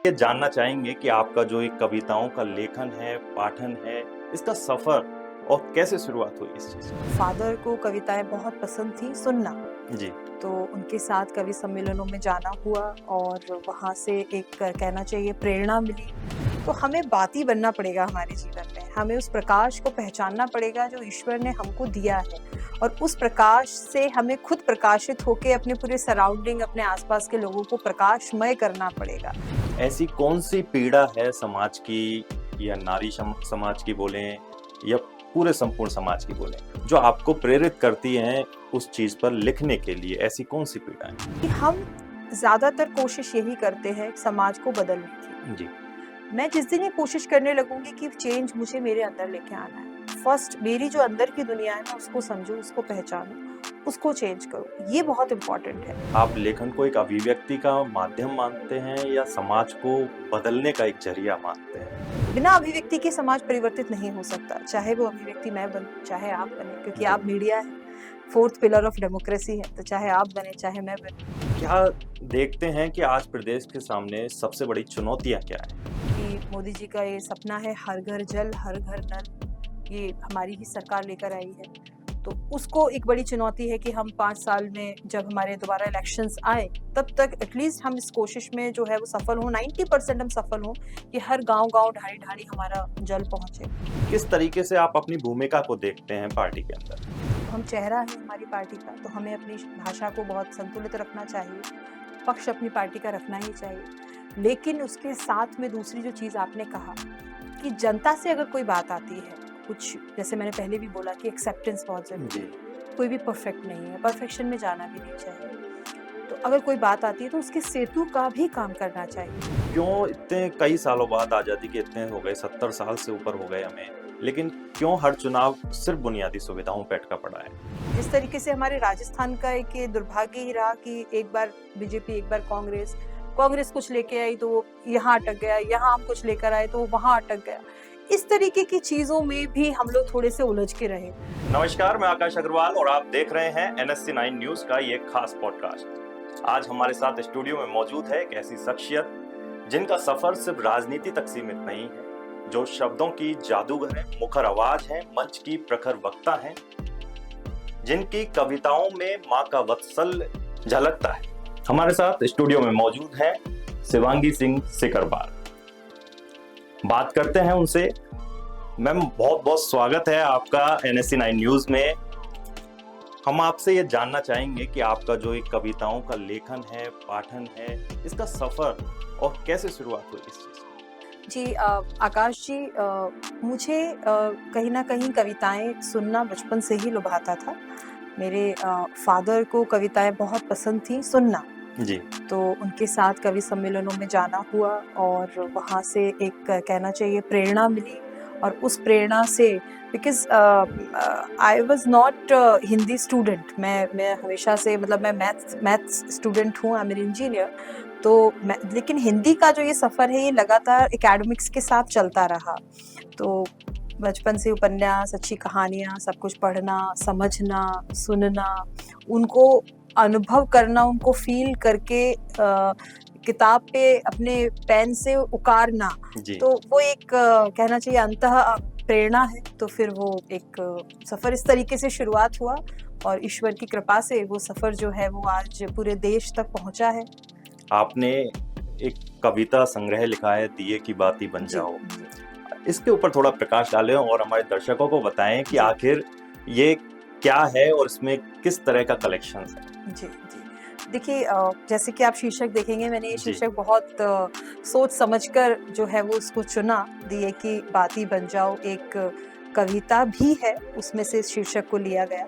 ये जानना चाहेंगे कि आपका जो एक कविताओं का लेखन है, पाठन है, इसका सफ़र और कैसे शुरुआत हुई इस चीज़ की? फादर को कविताएँ बहुत पसंद थी सुनना, जी, तो उनके साथ कवि सम्मेलनों में जाना हुआ और वहाँ से एक कहना चाहिए प्रेरणा मिली। तो हमें बाती बनना पड़ेगा हमारे जीवन में, हमें उस प्रकाश को पहचानना पड़ेगा जो ईश्वर ने हमको दिया है और उस प्रकाश से हमें खुद प्रकाशित होके अपने पूरे सराउंडिंग, अपने आस-पास के लोगों को प्रकाशमय करना पड़ेगा। ऐसी कौन-सी पीड़ा है समाज की या नारी समाज की बोलें या पूरे संपूर्ण समाज की बोलें, जो आपको प्रेरित करती हैं उस चीज़ पर लिखने के लिए, ऐसी कौन-सी पीड़ा है? कि हम ज़्यादातर कोशिश यही करते हैं समाज को बदलने की। जी, मैं जिस दिन ये कोशिश करने लगूँगी कि चेंज मुझे मेरे अंदर लेके आना है। फर्स्ट मेरी जो अंदर की दुनिया है मैं उसको समझूँ, उसको पहचानूँ, उसको चेंज करूँ। ये बहुत इम्पोर्टेंट है। आप लेखन को एक अभिव्यक्ति का माध्यम मानते हैं या समाज को बदलने का एक ज़रिया मानते हैं? बिना अभिव्यक्ति के समाज परिवर्तित नहीं हो सकता। चाहे वो अभिव्यक्ति मैं बनूँ, चाहे आप बनें, क्योंकि जी, आप मीडिया है, फोर्थ पिलर ऑफ डेमोक्रेसी है, तो चाहे आप बनें, चाहे मैं बनूँ। क्या देखते हैं कि आज प्रदेश के सामने सबसे बड़ी चुनौतियाँ क्या हैं? कि मोदी जी का ये सपना है हर घर जल, हर घर नल, ये हमारी ही सरकार लेकर आई है। तो उसको एक बड़ी चुनौती है कि हम 5 साल में जब हमारे दोबारा इलेक्शंस आए, तब तक एटलीस्ट हम इस कोशिश में जो है वो सफल हों, 90% हम सफल हों कि हर गाँव-गाँव, ढाणी-ढाणी हमारा जल पहुँचे। किस तरीके से आप अपनी भूमिका को देखते हैं पार्टी के अंदर? हम चेहरा है हमारी पार्टी का, तो हमें अपनी भाषा को बहुत संतुलित रखना चाहिए, पक्ष अपनी पार्टी का रखना ही चाहिए। लेकिन उसके साथ में दूसरी जो चीज़ आपने कहा कि जनता से अगर कोई बात आती है, कुछ जैसे मैंने पहले भी बोला कि एक्सेप्टेंस बहुत ज़रूरी जी, है। कोई भी परफेक्ट नहीं है, परफेक्शन में जाना भी नहीं चाहिए। तो अगर कोई बात आती है तो उसके सेतु का भी काम करना चाहिए। क्यों इतने कई सालों बाद आज़ादी के इतने हो गए 70 साल से ऊपर हो गए हमें, लेकिन क्यों हर चुनाव सिर्फ़ बुनियादी सुविधाओं पे अटका पड़ा है? जिस तरीके से हमारे राजस्थान का एक ये दुर्भाग्य ही रहा कि एक बार बीजेपी, एक बार कांग्रेस, कांग्रेस कुछ लेके आई तो वो यहाँ अटक गया, यहाँ हम कुछ लेकर आए तो वो वहाँ अटक गया। इस तरीके की चीज़ों में भी हम लोग थोड़े से उलझ के रहे। नमस्कार, मैं आकाश अग्रवाल और आप देख रहे हैं एनएससी 9 न्यूज़ का ये खास पॉडकास्ट। आज हमारे साथ स्टूडियो में मौजूद है एक ऐसी शख्सियत जिनका सफ़र सिर्फ राजनीति तक सीमित नहीं है, जो शब्दों की जादूगर है, मुखर आवाज़ है, मंच की प्रखर वक्ता है, जिनकी कविताओं में माँ का वात्सल्य झलकता है। हमारे साथ स्टूडियो में मौजूद हैं शिवांगी सिंह सिकरवार। बात करते हैं उनसे। मैम, बहुत बहुत स्वागत है आपका एनएससी 9 न्यूज़ में। हम आपसे ये जानना चाहेंगे कि आपका जो एक कविताओं का लेखन है, पाठन है, इसका सफ़र और कैसे शुरुआत हुई इस चीज़ की? जी आकाश जी मुझे कहीं न कहीं कविताएँ सुनना बचपन से ही लुभाता था। मेरे फ़ादर को कविताएँ बहुत पसंद थी सुनना। जी, तो उनके साथ कवि सम्मेलनों में जाना हुआ और वहाँ से एक कहना चाहिए प्रेरणा मिली और उस प्रेरणा से because I was not Hindi student. मैं हमेशा से मतलब मैं मैथ्स स्टूडेंट हूँ, आई एम एन इंजीनियर। तो मैं लेकिन हिंदी का जो ये सफ़र है ये लगातार एकेडमिक्स के साथ चलता रहा। तो बचपन से उपन्यास, अच्छी कहानियाँ, सब कुछ पढ़ना, समझना, सुनना, उनको अनुभव करना, उनको फ़ील करके किताब पे अपने पेन से उकारना, जी। तो वो एक कहना चाहिए अंतः प्रेरणा है। तो फिर वो एक सफ़र इस तरीके से शुरुआत हुआ और ईश्वर की कृपा से वो सफ़र जो है वो आज पूरे देश तक पहुँचा है। आपने एक कविता संग्रह लिखा है, दिए की बाती बन जी, जाओ। जी, इसके ऊपर थोड़ा प्रकाश डालें और हमारे दर्शकों को बताएं कि जी, आखिर ये क्या है और इसमें किस तरह का कलेक्शंस है? जी, जी। देखिए जैसे कि आप शीर्षक देखेंगे मैंने ये जी, शीर्षक बहुत सोच समझकर जो है वो उसको चुना। दिए की बाती बन जाओ एक कविता भी है, उसमें से इस शीर्षक को लिया गया।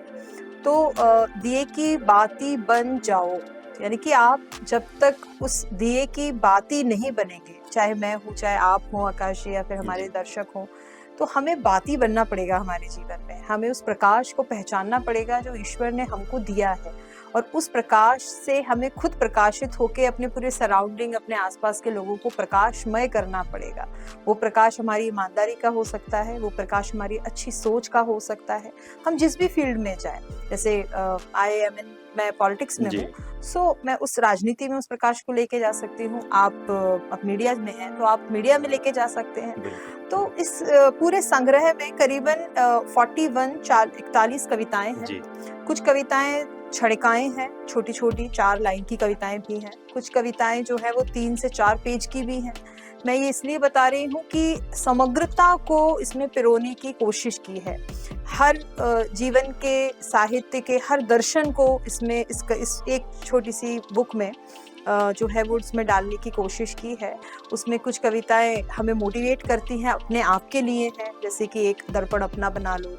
तो दिए की बाती बन जाओ, यानी कि आप जब तक उस दिए की बाती नहीं बनेंगे, चाहे मैं हूँ, चाहे आप हों आकाश जी या फिर हमारे जी। दर्शक हों, तो हमें बाती बनना पड़ेगा हमारे जीवन में। हमें उस प्रकाश को पहचानना पड़ेगा जो ईश्वर ने हमको दिया है और उस प्रकाश से हमें खुद प्रकाशित होके अपने पूरे सराउंडिंग, अपने आस-पास के लोगों को प्रकाशमय करना पड़ेगा। वो प्रकाश हमारी ईमानदारी का हो सकता है, वो प्रकाश हमारी अच्छी सोच का हो सकता है। हम जिस भी फ़ील्ड में जाएँ, जैसे आई एम इन मैं पॉलिटिक्स में जी। हूँ, सो मैं उस राजनीति में उस प्रकाश को लेके जा सकती हूँ। आप मीडिया में हैं, तो आप मीडिया में लेके जा सकते हैं। बिल्कुल। तो इस पूरे संग्रह में करीबन 41 कविताएं हैं। जी। कुछ कविताएं छड़िकाएं हैं, छोटी-छोटी 4 लाइन की कविताएं भी हैं। कुछ कविताएं जो है वो 3 से 4 पेज की भी हैं। मैं ये इसलिए बता रही हूँ कि समग्रता को इसमें पिरोने की कोशिश की है। हर जीवन के साहित्य के हर दर्शन को इसमें इस एक छोटी-सी बुक में जो है वो इसमें डालने की कोशिश की है। उसमें कुछ कविताएं हमें मोटिवेट करती हैं, अपने आप के लिए हैं, जैसे कि एक दर्पण अपना बना लो,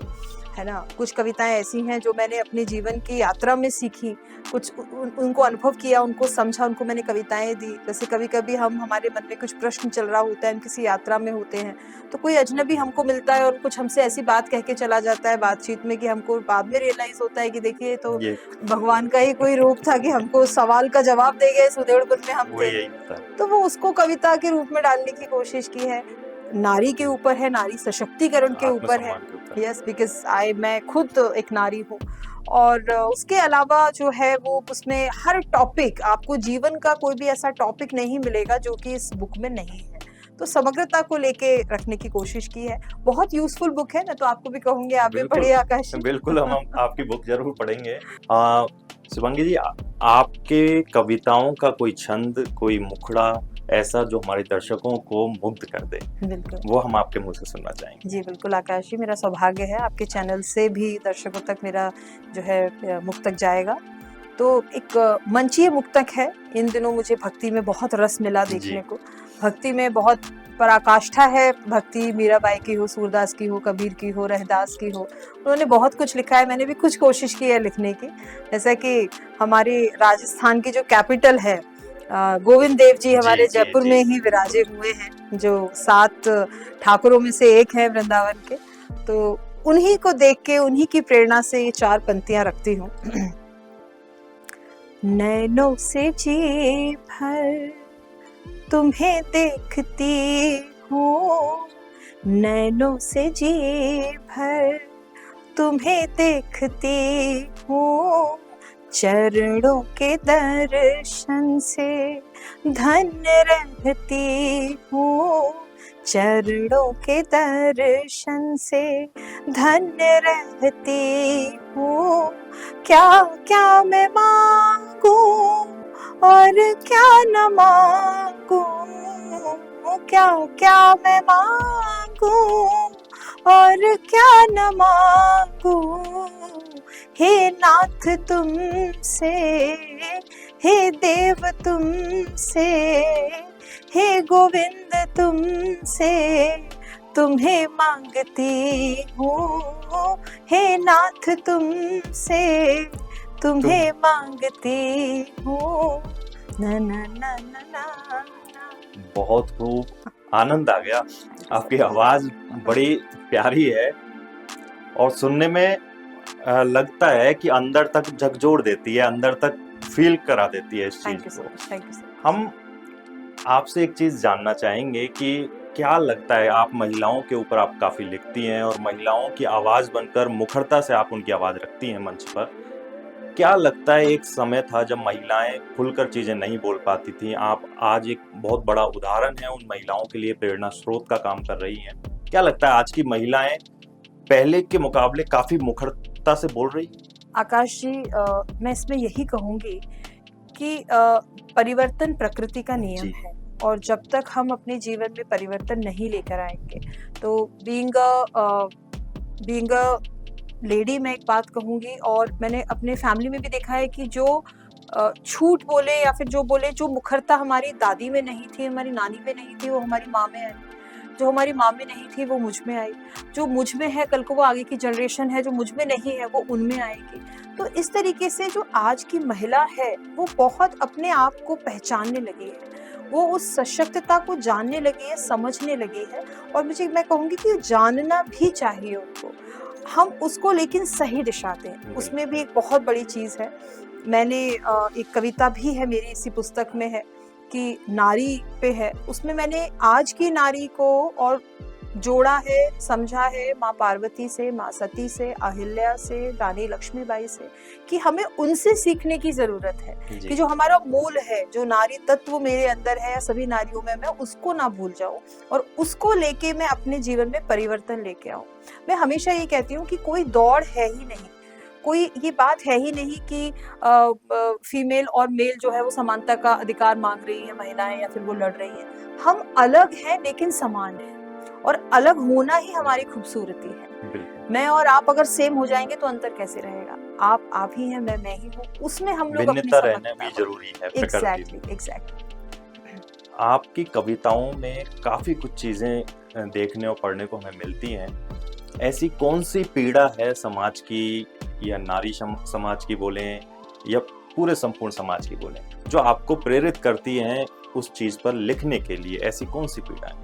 है ना? कुछ कविताएं ऐसी हैं जो मैंने अपने जीवन की यात्रा में सीखी, कुछ उनको अनुभव किया, उनको समझा, उनको मैंने कविताएं दी। जैसे कभी-कभी हमारे मन में कुछ प्रश्न चल रहा होता है, हम किसी यात्रा में होते हैं, तो कोई अजनबी हमको मिलता है और कुछ हमसे ऐसी बात कह के चला जाता है बातचीत में कि हमको बाद में रियलाइज होता है कि देखिए तो ये भगवान का ही कोई रूप था कि हमको उस सवाल का जवाब दे गए, इस उधेड़बुन में हम वो थे। यही होता है। तो वो उसको कविता के रूप में डालने की कोशिश की है। नारी के ऊपर है, नारी सशक्तिकरण के ऊपर है। आत्मसम्मान के ऊपर। यस, बिकॉज़ मैं खुद एक नारी हूँ। और उसके अलावा जो है वो उसमें हर टॉपिक, आपको जीवन का कोई भी ऐसा टॉपिक नहीं मिलेगा जो कि इस बुक में नहीं है। तो समग्रता को लेके रखने की कोशिश की है। बहुत यूज़फुल बुक है, मैं तो आपको भी कहूँगी आप भी बिल्कुल, पढ़िए आकाश जी। बिल्कुल हम आपकी बुक ज़रूर पढ़ेंगे। शुभांगी जी, आपके कविताओं का कोई छंद, कोई मुखड़ा ऐसा जो हमारे दर्शकों को मुग्ध कर दे, बिल्कुल। वो हम आपके मुँह से सुनना चाहेंगे। जी, बिल्कुल आकाश जी, मेरा सौभाग्य है आपके चैनल से भी दर्शकों तक मेरा जो है मुक्तक जाएगा। तो एक मंचीय मुक्तक है। इन दिनों मुझे भक्ति में बहुत रस मिला देखने को। भक्ति में बहुत पराकाष्ठा है। भक्ति मीराबाई की हो, सूरदास की हो, कबीर की हो, रहदास की हो। उन्होंने बहुत कुछ लिखा है, मैंने भी कुछ कोशिश की है लिखने की। जैसा कि हमारे राजस्थान की जो कैपिटल है, गोविंद देव जी हमारे जयपुर में ही विराजे हुए हैं, जो 7 ठाकुरों में से एक है वृंदावन के। तो उन्हीं को देख के, उन्हीं की प्रेरणा से ये 4 पंक्तियां रखती हूँ। नैनों से जी भर तुम्हें देखती हूँ, नैनों से जी भर तुम्हें देखती हूँ, चरणों के दर्शन से धन्य रहती हूँ, चरणों के दर्शन से धन्य रहती हूँ। क्या क्या मैं मांगू और क्या न मांगू, क्या क्या मैं मांगू और क्या न मांगू, हे नाथ तुमसे, हे देव तुमसे, हे गोविंद तुमसे तुम्हें मांगती हूँ, हे नाथ तुमसे तुम्हें मांगती हूँ। ना ना ना ना ना। बहुत खूब, आनंद आ गया। आपकी आवाज बड़ी प्यारी है और सुनने में लगता है कि अंदर तक झकझोर देती है, अंदर तक फील करा देती है इस चीज को। Thank you sir. हम आपसे एक चीज जानना चाहेंगे कि क्या लगता है, आप महिलाओं के ऊपर आप काफी लिखती हैं और महिलाओं की आवाज बनकर मुखरता से आप उनकी आवाज रखती हैं मंच पर। क्या लगता है, एक समय था जब महिलाएं खुलकर चीजें नहीं बोल पाती थी, आप आज एक बहुत बड़ा उदाहरण है, उन महिलाओं के लिए प्रेरणा स्रोत का काम कर रही हैं। क्या लगता है आज की महिलाएं पहले के मुकाबले काफी मुखरता से बोल रही? आकाश जी, मैं इसमें यही कहूंगी कि परिवर्तन प्रकृति का नियम है और जब तक हम अपने जीवन में परिवर्तन नहीं लेकर आएंगे, तो बीइंग अ लेडी मैं एक बात कहूंगी, और मैंने अपने फैमिली में भी देखा है कि जो झूठ बोले या फिर जो बोले, जो मुखरता हमारी दादी में नहीं थी, हमारी नानी में नहीं थी, वो हमारी माँ में आई। जो हमारी माँ में नहीं थी वो मुझ में आई। जो मुझ में है कल को वो आगे की जनरेशन है, जो मुझ में नहीं है वो उनमें आएगी। तो इस तरीके से जो आज की महिला है वो बहुत अपने आप को पहचानने लगी है, वो उस सशक्तता को जानने लगी है, समझने लगी है। और मैं कहूँगी कि जानना भी चाहिए उनको, हम उसको लेकिन सही दिशा दें, उसमें भी एक बहुत बड़ी चीज़ है। मैंने एक कविता भी है मेरी इसी पुस्तक में है कि नारी पे है, उसमें मैंने आज की नारी को और जोड़ा है, समझा है माँ पार्वती से, माँ सती से, अहिल्या से, रानी लक्ष्मीबाई से, कि हमें उनसे सीखने की जरूरत है जी। कि जो हमारा मूल है, जो नारी तत्व मेरे अंदर है या सभी नारियों में, मैं उसको ना भूल जाऊं और उसको लेके मैं अपने जीवन में परिवर्तन लेके आऊं। मैं हमेशा ये कहती हूँ कि कोई दौड़ है ही नहीं, कोई ये बात है ही नहीं कि फीमेल और मेल जो है वो समानता का अधिकार मांग रही है महिलाएं या फिर वो लड़ रही है। हम अलग हैं लेकिन समान हैं, और अलग होना ही हमारी खूबसूरती है। बिल्कुल। मैं और आप अगर सेम हो जाएंगे तो अंतर कैसे रहेगा? आप ही हैं, मैं ही हूँ, उसमें हम लोग अपनी भिन्नता रहना भी समग्रता जरूरी है प्रकृति में। एग्जैक्टली। आपकी कविताओं में काफी कुछ चीजें देखने और पढ़ने को हमें मिलती हैं। ऐसी कौन सी पीड़ा है समाज की, या नारी समाज की बोलें, या पूरे संपूर्ण समाज की बोलें, जो आपको प्रेरित करती हैं उस चीज पर लिखने के लिए? ऐसी कौन सी पीड़ा है?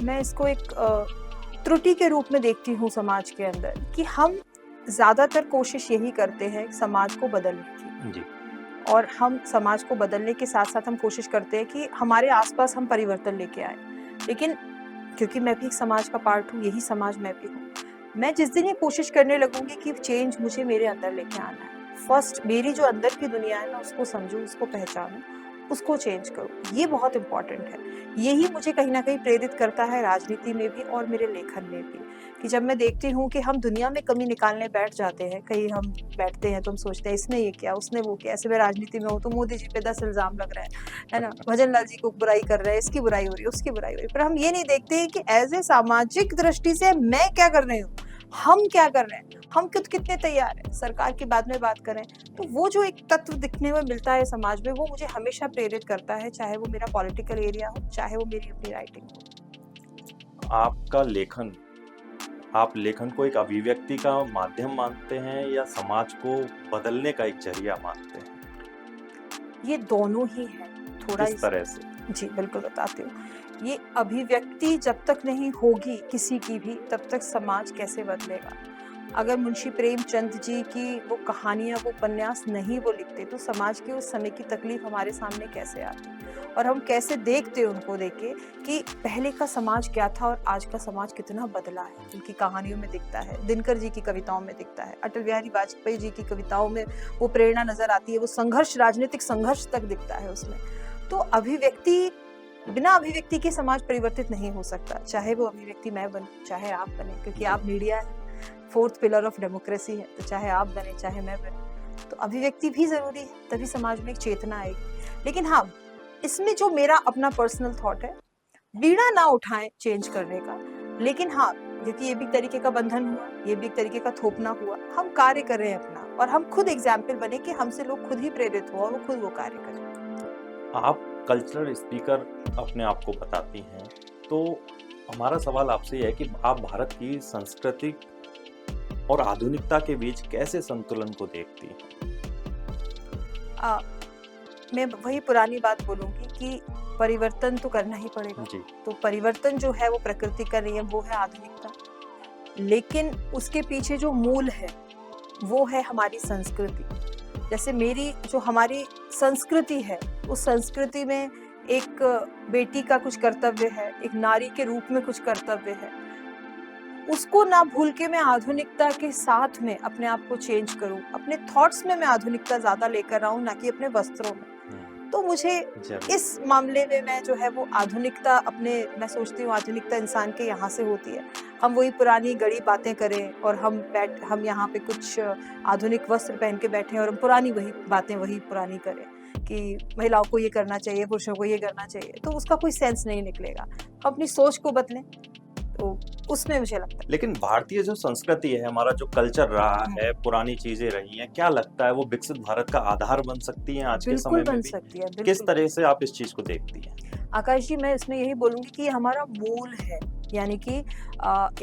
मैं इसको एक त्रुटि के रूप में देखती हूँ समाज के अंदर, कि हम ज्यादातर कोशिश यही करते हैं समाज को बदलने की, जी। और हम समाज को बदलने के साथ साथ हम कोशिश करते हैं कि हमारे आसपास हम परिवर्तन लेके आए। लेकिन क्योंकि मैं भी एक समाज का पार्ट हूँ, यही समाज मैं भी हूँ, मैं जिस दिन ये कोशिश करने लगूंगी कि चेंज मुझे मेरे अंदर लेके आना है, फर्स्ट मेरी जो अंदर की दुनिया है मैं उसको समझूं, उसको पहचानूं, उसको चेंज करूं, ये बहुत इंपॉर्टेंट है। यही मुझे कहीं ना कहीं प्रेरित करता है राजनीति में भी और मेरे लेखन में भी, कि जब मैं देखती हूँ कि हम दुनिया में कमी निकालने बैठ जाते हैं, कहीं हम बैठते हैं तो हम सोचते हैं इसने ये किया, उसने वो किया। ऐसे में राजनीति में हो तो मोदी जी पे 10 इल्जाम लग रहे है ना, भजन लाल जी को बुराई कर रहे हैं, इसकी बुराई हो रही है, उसकी बुराई हो रही है, पर हम ये नहीं देखते हैं कि एज ए सामाजिक दृष्टि से मैं क्या कर रही हूँ, हम क्या कर रहे हैं, हम कितने तैयार हैं। सरकार की बाद में बात करें तो वो जो एक तत्व दिखने में मिलता है समाज में, वो मुझे हमेशा प्रेरित करता है, चाहे वो मेरा पॉलिटिकल एरिया हो, चाहे वो मेरी अपनी राइटिंग हो। आपका लेखन, आप लेखन को एक अभिव्यक्ति का माध्यम मानते हैं या समाज को बदलने का एक जरिया मानते हैं? ये दोनों ही है। थोड़ा किस तरह से? जी बिल्कुल बताती हूँ। ये अभिव्यक्ति जब तक नहीं होगी किसी की भी, तब तक समाज कैसे बदलेगा? अगर मुंशी प्रेमचंद जी की वो कहानियां, वो उपन्यास नहीं वो लिखते, तो समाज की उस समय की तकलीफ हमारे सामने कैसे आती, और हम कैसे देखते उनको देख के कि पहले का समाज क्या था और आज का समाज कितना बदला है। उनकी कहानियों में दिखता है, दिनकर जी की कविताओं में दिखता है, अटल बिहारी वाजपेयी जी की कविताओं में वो प्रेरणा नजर आती है, वो संघर्ष, राजनीतिक संघर्ष तक दिखता है उसमें। तो अभिव्यक्ति, बिना अभिव्यक्ति के समाज परिवर्तित नहीं हो सकता, चाहे वो अभिव्यक्ति मैं बनूं, चाहे आप बने, क्योंकि आप मीडिया है, फोर्थ पिलर ऑफ डेमोक्रेसी है, तो चाहे आप बने चाहे मैं बने, तो अभिव्यक्ति भी जरूरी है, तभी समाज में एक चेतना आएगी। लेकिन हाँ, इसमें जो मेरा अपना पर्सनल थॉट है, बीड़ा ना उठाएं चेंज करने का, लेकिन हाँ, क्योंकि ये भी एक तरीके का बंधन हुआ, ये भी एक तरीके का थोपना हुआ, हम कार्य कर रहे हैं अपना, और हम खुद एग्जाम्पल बने कि हमसे लोग खुद ही प्रेरित हो और वो खुद वो कार्य करें। आप कल्चरल स्पीकर अपने आप को बताती हैं, तो हमारा सवाल आपसे यह है कि आप भारत की संस्कृति और आधुनिकता के बीच कैसे संतुलन को देखती हैं? मैं वही पुरानी बात बोलूंगी कि परिवर्तन तो करना ही पड़ेगा जी। तो परिवर्तन जो है वो प्रकृति का नियम, वो है आधुनिकता, लेकिन उसके पीछे जो मूल है वो है हमारी संस्कृति। जैसे मेरी जो हमारी संस्कृति है, उस संस्कृति में एक बेटी का कुछ कर्तव्य है, एक नारी के रूप में कुछ कर्तव्य है, उसको ना भूल के मैं आधुनिकता के साथ में अपने आप को चेंज करूं, अपने थॉट्स में मैं आधुनिकता ज्यादा लेकर आऊं, ना कि अपने वस्त्रों में। तो मुझे इस मामले में मैं जो है वो आधुनिकता मैं सोचती हूँ आधुनिकता इंसान के यहाँ से होती है। हम वही पुरानी गड़ी बातें करें और हम यहाँ पे कुछ आधुनिक वस्त्र पहन के बैठे और हम पुरानी वही बातें वही पुरानी करें कि महिलाओं को ये करना चाहिए, पुरुषों को ये करना चाहिए, तो उसका कोई सेंस नहीं निकलेगा। हम अपनी सोच को बदलें, तो उसमें मुझे लगता है। लेकिन भारतीय जो संस्कृति है, हमारा जो कल्चर रहा है, पुरानी चीजें रही हैं, क्या लगता है वो विकसित भारत का आधार बन सकती हैं आज के समय में बन भी? सकती है। किस तरह से आप इस चीज को देखती हैं? आकाश जी, मैं इसमें यही बोलूंगी कि हमारा मूल है, यानी कि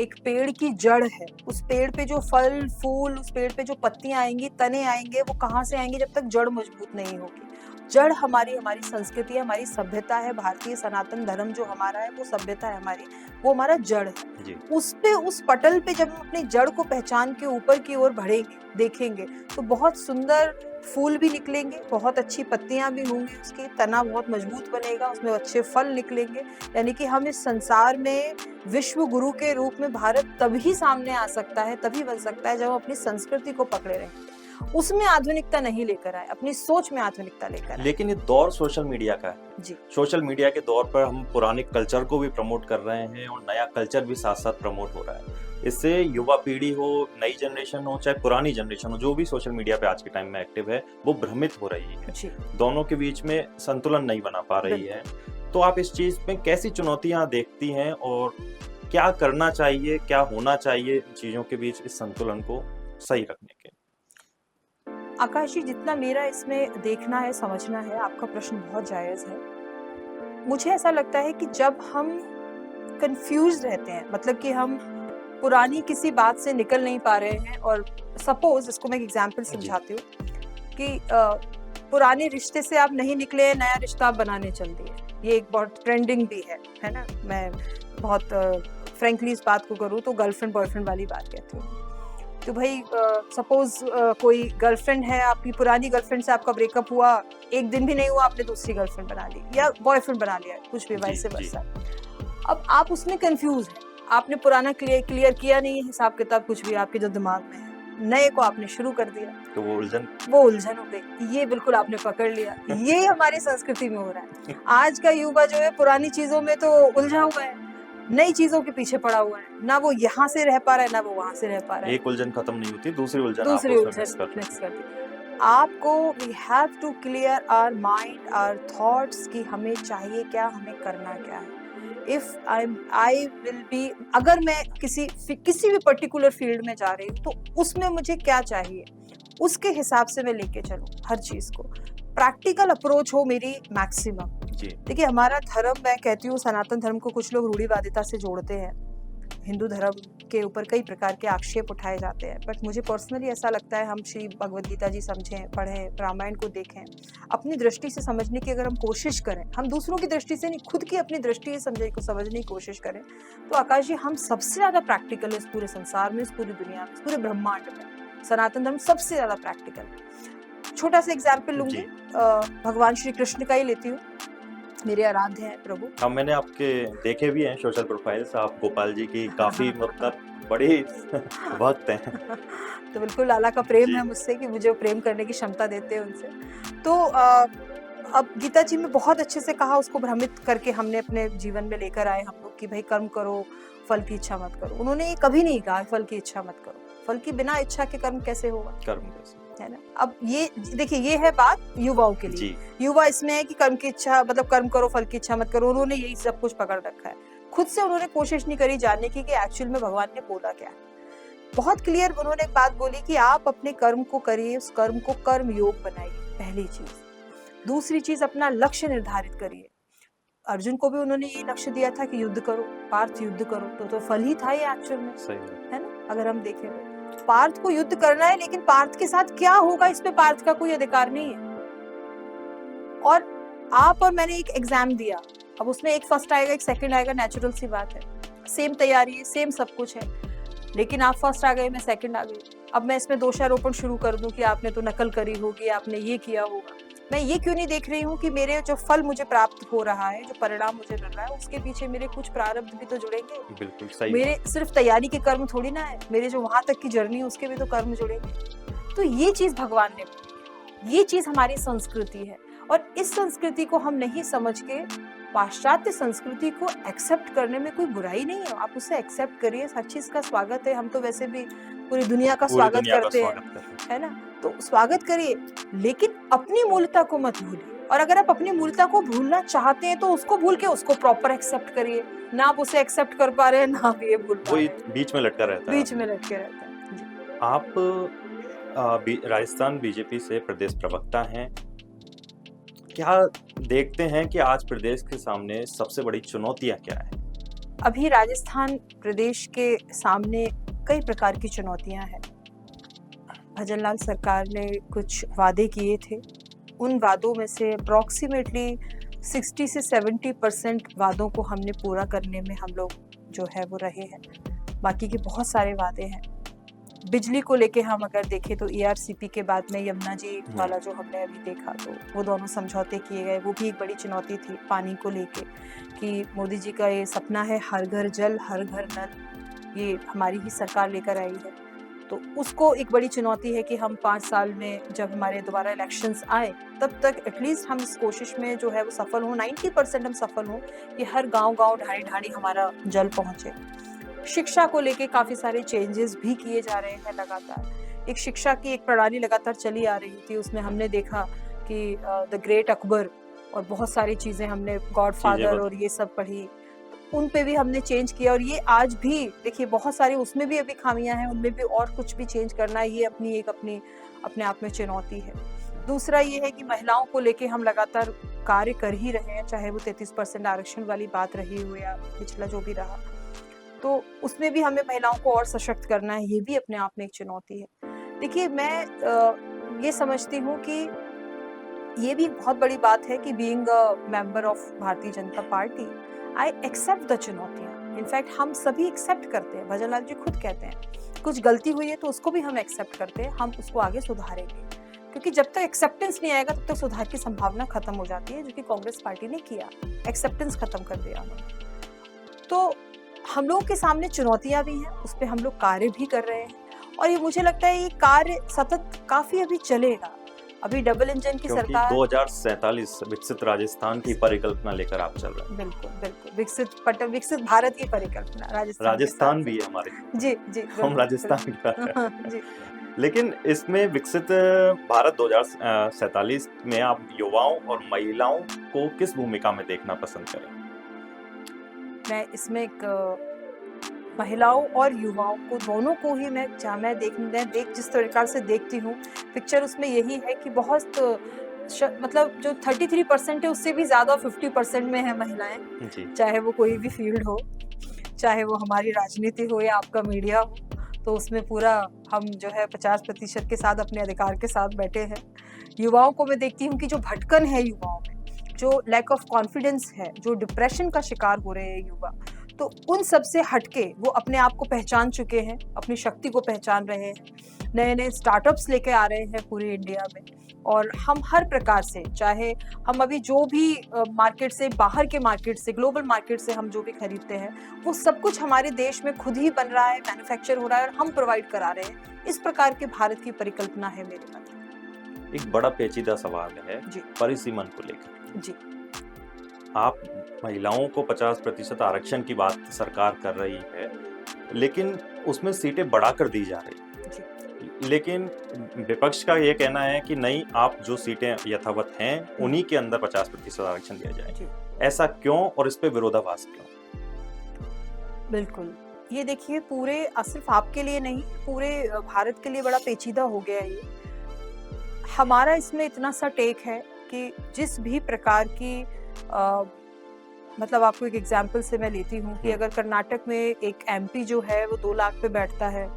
एक पेड़ की जड़ है, उस पेड़ पे जो फल फूल, उस पेड़ पे जो पत्तियां आएंगी, तने आएंगे, वो कहाँ से आएंगे जब तक जड़ मजबूत नहीं होगी। जड़ हमारी हमारी संस्कृति है, हमारी सभ्यता है, भारतीय सनातन धर्म जो हमारा है वो सभ्यता है हमारी, वो हमारा जड़ है। जी उस पे, उस पटल पे जब हम अपनी जड़ को पहचान के ऊपर की ओर बढ़ेंगे, देखेंगे, तो बहुत सुंदर फूल भी निकलेंगे, बहुत अच्छी पत्तियां भी होंगी, उसकी तना बहुत मजबूत बनेगा, उसमें अच्छे फल निकलेंगे। यानी कि हम इस संसार में विश्व गुरु के रूप में भारत तभी सामने आ सकता है, तभी बन सकता है जब हम अपनी संस्कृति को पकड़े रहेंगे, उसमें आधुनिकता नहीं लेकर आए, अपनी सोच में आधुनिकता लेकर आए। लेकिन ये दौर सोशल मीडिया का है। जी सोशल मीडिया के दौर पर हम पुराने कल्चर को भी प्रमोट कर रहे हैं और नया कल्चर भी साथ साथ प्रमोट हो रहा है। इससे युवा पीढ़ी हो, नई जनरेशन हो, चाहे पुरानी जनरेशन हो, जो भी सोशल मीडिया पे आज के टाइम में एक्टिव है, वो भ्रमित हो रही है। जी दोनों के बीच में संतुलन नहीं बना पा रही है। तो आप इस चीज में कैसी चुनौतियां देखती हैं और क्या करना चाहिए, क्या होना चाहिए इन चीजों के बीच इस संतुलन को सही रखने के? आकाश जी, जितना मेरा इसमें देखना है, समझना है, आपका प्रश्न बहुत जायज है। मुझे ऐसा लगता है कि जब हम कंफ्यूज रहते हैं, मतलब कि हम पुरानी किसी बात से निकल नहीं पा रहे हैं, और सपोज इसको मैं एक एग्जांपल समझाती हूँ कि पुराने रिश्ते से आप नहीं निकले, नया रिश्ता आप बनाने चल दिए, ये एक बहुत ट्रेंडिंग भी है ना। मैं बहुत फ्रेंकली इस बात को करूँ तो गर्लफ्रेंड बॉयफ्रेंड वाली बात कहती हूँ। तो भाई सपोज कोई गर्लफ्रेंड है, आपकी पुरानी गर्लफ्रेंड से आपका ब्रेकअप हुआ, एक दिन भी नहीं हुआ आपने दूसरी गर्लफ्रेंड बना ली या बॉयफ्रेंड बना लिया, कुछ भी वैसे वैसा। अब आप उसमें कंफ्यूज हैं, आपने पुराना क्लियर किया नहीं है हिसाब किताब, कुछ भी आपके जो दिमाग में है, नए को आपने शुरू कर दिया, तो वो उलझन हो गई। ये बिल्कुल आपने पकड़ लिया। ये हमारी संस्कृति में हो रहा है। आज का युवा जो है पुरानी चीजों में तो उलझा हुआ है, नई चीजों के पीछे पड़ा हुआ है, ना वो यहाँ से रह पा रहा है ना वो वहां से रह पा रहा है। एक उलझन खत्म नहीं होती, दूसरी उलझन मिक्स करती। आपको we have to clear our mind, our thoughts कि हमें चाहिए क्या, हमें करना क्या है। इफ आई विल बी, अगर मैं किसी भी पर्टिकुलर फील्ड में जा रही हूँ तो उसमें मुझे क्या चाहिए, उसके हिसाब से मैं लेके चलूँ हर चीज को। प्रैक्टिकल अप्रोच हो मेरी मैक्सिमम। देखिए, हमारा धर्म, मैं कहती हूँ सनातन धर्म को कुछ लोग रूढ़िवादिता से जोड़ते हैं, हिंदू धर्म के ऊपर कई प्रकार के आक्षेप उठाए जाते हैं, बट मुझे पर्सनली ऐसा लगता है हम श्री भगवद गीता जी समझें, पढ़ें, रामायण को देखें, अपनी दृष्टि से समझने की अगर हम कोशिश करें, हम दूसरों की दृष्टि से नहीं, खुद की अपनी दृष्टि से समझने की कोशिश करें, तो आकाश जी हम सबसे ज्यादा प्रैक्टिकल है इस पूरे संसार में, इस पूरी दुनिया में, इस पूरे ब्रह्मांड में। सनातन धर्म सबसे ज्यादा प्रैक्टिकल है। छोटा सा एग्जाम्पल लूंगी, भगवान श्री कृष्ण का ही लेती हूँ, मेरे आराध्य हैं प्रभु। हाँ, मैंने आपके देखे भी हैं सोशल प्रोफाइल्स, आप गोपाल जी की काफी मतलब बड़े भक्त हैं। तो बिल्कुल लाला का प्रेम है मुझसे कि मुझे प्रेम करने की क्षमता देते हैं उनसे। तो अब गीता जी में बहुत अच्छे से कहा, उसको भ्रमित करके हमने अपने जीवन में लेकर आए हम लोग कि भाई कर्म करो, फल की इच्छा मत करो। उन्होंने ये कभी नहीं कहा फल की इच्छा मत करो, फल की बिना इच्छा के कर्म कैसे होगा, कर्म कैसे, है ना। अब ये देखिए, ये है बात युवाओं के लिए। युवा इसमें है कि कर्म की इच्छा मतलब कर्म करो, फल की इच्छा मत करो। उन्होंने यही सब कुछ पकड़ रखा है, खुद से उन्होंने कोशिश नहीं करी जानने की कि एक्चुअल में भगवान ने बोला क्या है। बहुत क्लियर उन्होंने एक बात बोली कि आप अपने कर्म को करिए, उस कर्म को कर्म योग बनाइए, पहली चीज। दूसरी चीज, अपना लक्ष्य निर्धारित करिए। अर्जुन को भी उन्होंने ये लक्ष्य दिया था कि युद्ध करो, पार्थ युद्ध करो, तो फल ही था ये एक्चुअल में, है ना। अगर हम देखें तो पार्थ को युद्ध करना है, लेकिन पार्थ के साथ क्या होगा इस पे पार्थ का कोई अधिकार नहीं है। और आप और मैंने एक एग्जाम दिया, अब उसमें एक फर्स्ट आएगा, एक सेकंड आएगा, नेचुरल सी बात है, सेम तैयारी है, सेम सब कुछ है, लेकिन आप फर्स्ट आ गए, मैं सेकंड आ गई। अब मैं इसमें दोषारोपण शुरू कर दूं कि आपने तो नकल करी होगी, आपने ये किया होगा। मैं ये क्यों नहीं देख रही हूँ कि मेरे जो फल मुझे प्राप्त हो रहा है, जो परिणाम मुझे मिल रहा है, उसके पीछे मेरे कुछ प्रारब्ध भी तो जुड़ेंगे। बिल्कुल सही। मेरे सिर्फ तैयारी के कर्म थोड़ी ना है, मेरे जो वहां तक की जर्नी है उसके भी तो कर्म जुड़ेंगे। तो ये चीज भगवान ने, ये चीज हमारी संस्कृति है, और इस संस्कृति को हम नहीं समझ के पाश्चात्य संस्कृति को एक्सेप्ट करने में कोई बुराई नहीं है। आप उसे एक्सेप्ट करिए, हर चीज का स्वागत है। हम तो वैसे भी पूरी दुनिया का स्वागत करते हैं, है ना। तो स्वागत करिए, लेकिन अपनी मूलता को मत भूलिए। और अगर आप अपनी मूलता को भूलना चाहते हैं तो उसको भूल के उसको प्रॉपर एक्सेप्ट करिए। ना आप उसे एक्सेप्ट कर पा रहे हैं, ना आप ये भूल पा रहे हैं, बीच में लटका रहता है, बीच में लटके रहता है। आप राजस्थान बीजेपी से प्रदेश प्रवक्ता हैं, क्या देखते हैं कि आज प्रदेश के सामने सबसे बड़ी चुनौतियां क्या है? अभी राजस्थान प्रदेश के सामने कई प्रकार की चुनौतियां हैं। भजनलाल सरकार ने कुछ वादे किए थे, उन वादों में से अप्रॉक्सीमेटली 60 से 70% वादों को हमने पूरा करने में हम लोग जो है वो रहे हैं। बाकी के बहुत सारे वादे हैं। बिजली को लेके हम अगर देखें तो ERCP के बाद में यमुना जी वाला जो हमने अभी देखा, तो वो दोनों समझौते किए गए, वो भी एक बड़ी चुनौती थी पानी को लेके, कि मोदी जी का ये सपना है हर घर जल हर घर नल, ये हमारी ही सरकार लेकर आई है। तो उसको एक बड़ी चुनौती है कि हम 5 साल में जब हमारे दोबारा इलेक्शंस आए तब तक एटलीस्ट हम इस कोशिश में जो है वो सफल हों, 90% हम सफल हों कि हर गांव-गांव ढाणी-ढाणी हमारा जल पहुंचे। शिक्षा को लेके काफ़ी सारे चेंजेस भी किए जा रहे हैं लगातार। एक शिक्षा की एक प्रणाली लगातार चली आ रही थी, उसमें हमने देखा कि द ग्रेट अकबर और बहुत सारी चीज़ें हमने गॉडफादर और ये सब पढ़ी, उन पे भी हमने चेंज किया। और ये आज भी देखिए बहुत सारे उसमें भी अभी खामियां हैं, उनमें भी और कुछ भी चेंज करना है, ये अपने आप में चुनौती है। दूसरा ये है कि महिलाओं को लेके हम लगातार कार्य कर ही रहे हैं, चाहे वो 33% आरक्षण वाली बात रही हो या पिछला जो भी रहा, तो उसमें भी हमें महिलाओं को और सशक्त करना है, ये भी अपने आप में एक चुनौती है। देखिए मैं ये समझती हूँ कि ये भी बहुत बड़ी बात है कि being a member of Bharatiya Janata party, I accept the चुनौतियाँ। इनफैक्ट हम सभी एक्सेप्ट करते हैं, भजन लाल जी खुद कहते हैं कुछ गलती हुई है तो उसको भी हम एक्सेप्ट करते हैं, हम उसको आगे सुधारेंगे, क्योंकि जब तक एक्सेप्टेंस नहीं आएगा तब तक सुधार की संभावना खत्म हो जाती है, जो कि कांग्रेस पार्टी ने किया, एक्सेप्टेंस खत्म कर दिया उन्होंने। तो हम लोगों के सामने चुनौतियां भी हैं, उस पर हम लोग कार्य भी कर रहे हैं, और ये मुझे लगता है ये कार्य सतत काफी अभी चलेगा। अभी डबल इंजन की सरकार 2047 विकसित राजस्थान की परिकल्पना लेकर आप चल रहे हैं। बिल्कुल बिल्कुल, विकसित भारत की परिकल्पना, राजस्थान भी है हमारे। जी जी, हम राजस्थान की बात करें। जी। लेकिन इसमें विकसित भारत 2047 में आप युवाओं और महिलाओं को किस भूमिका में देखना पसंद करें? मैं इसमें एक महिलाओं और युवाओं को दोनों को ही मैं जिस प्रकार से देखती हूँ पिक्चर, उसमें यही है कि बहुत मतलब जो 33% है उससे भी ज्यादा 50% में है महिलाएं, चाहे वो कोई भी फील्ड हो, चाहे वो हमारी राजनीति हो या आपका मीडिया हो, तो उसमें पूरा हम जो है 50% के साथ अपने अधिकार के साथ बैठे हैं। युवाओं को मैं देखती हूँ कि जो भटकन है युवाओं में, जो लैक ऑफ कॉन्फिडेंस है, जो डिप्रेशन का शिकार हो रहे हैं युवा, तो उन सब से हटके वो अपने आप को पहचान चुके हैं, अपनी शक्ति को पहचान रहे हैं, नए नए स्टार्टअप्स लेके आ रहे हैं पूरे इंडिया में। और हम हर प्रकार से, चाहे हम अभी जो भी मार्केट से, बाहर के मार्केट से, ग्लोबल मार्केट से हम जो भी खरीदते हैं, वो सब कुछ हमारे देश में खुद ही बन रहा है, मैन्युफैक्चर हो रहा है और हम प्रोवाइड करा रहे हैं। इस प्रकार के भारत की परिकल्पना है मेरे मन। एक बड़ा पेचीदा सवाल है परिसीमन को लेकर। जी, आप महिलाओं को 50% आरक्षण की बात सरकार कर रही है, लेकिन उसमें सीटें बढ़ाकर दी जा रही है। लेकिन विपक्ष का ये कहना है कि नहीं, आप जो सीटें यथावत हैं उन्हीं के अंदर 50% आरक्षण दिया जाए। ऐसा क्यों और इस पे विरोधाभास क्यों? बिल्कुल, ये देखिए पूरे सिर्फ आपके लिए नहीं, पूरे भारत के लिए बड़ा पेचीदा हो गया है ये। हमारा इसमें इतना सा टेक है कि जिस भी प्रकार की मतलब आपको एक एग्जाम्पल से मैं लेती हूँ कि अगर कर्नाटक में एक MP जो है वो 2 लाख पे बैठता है,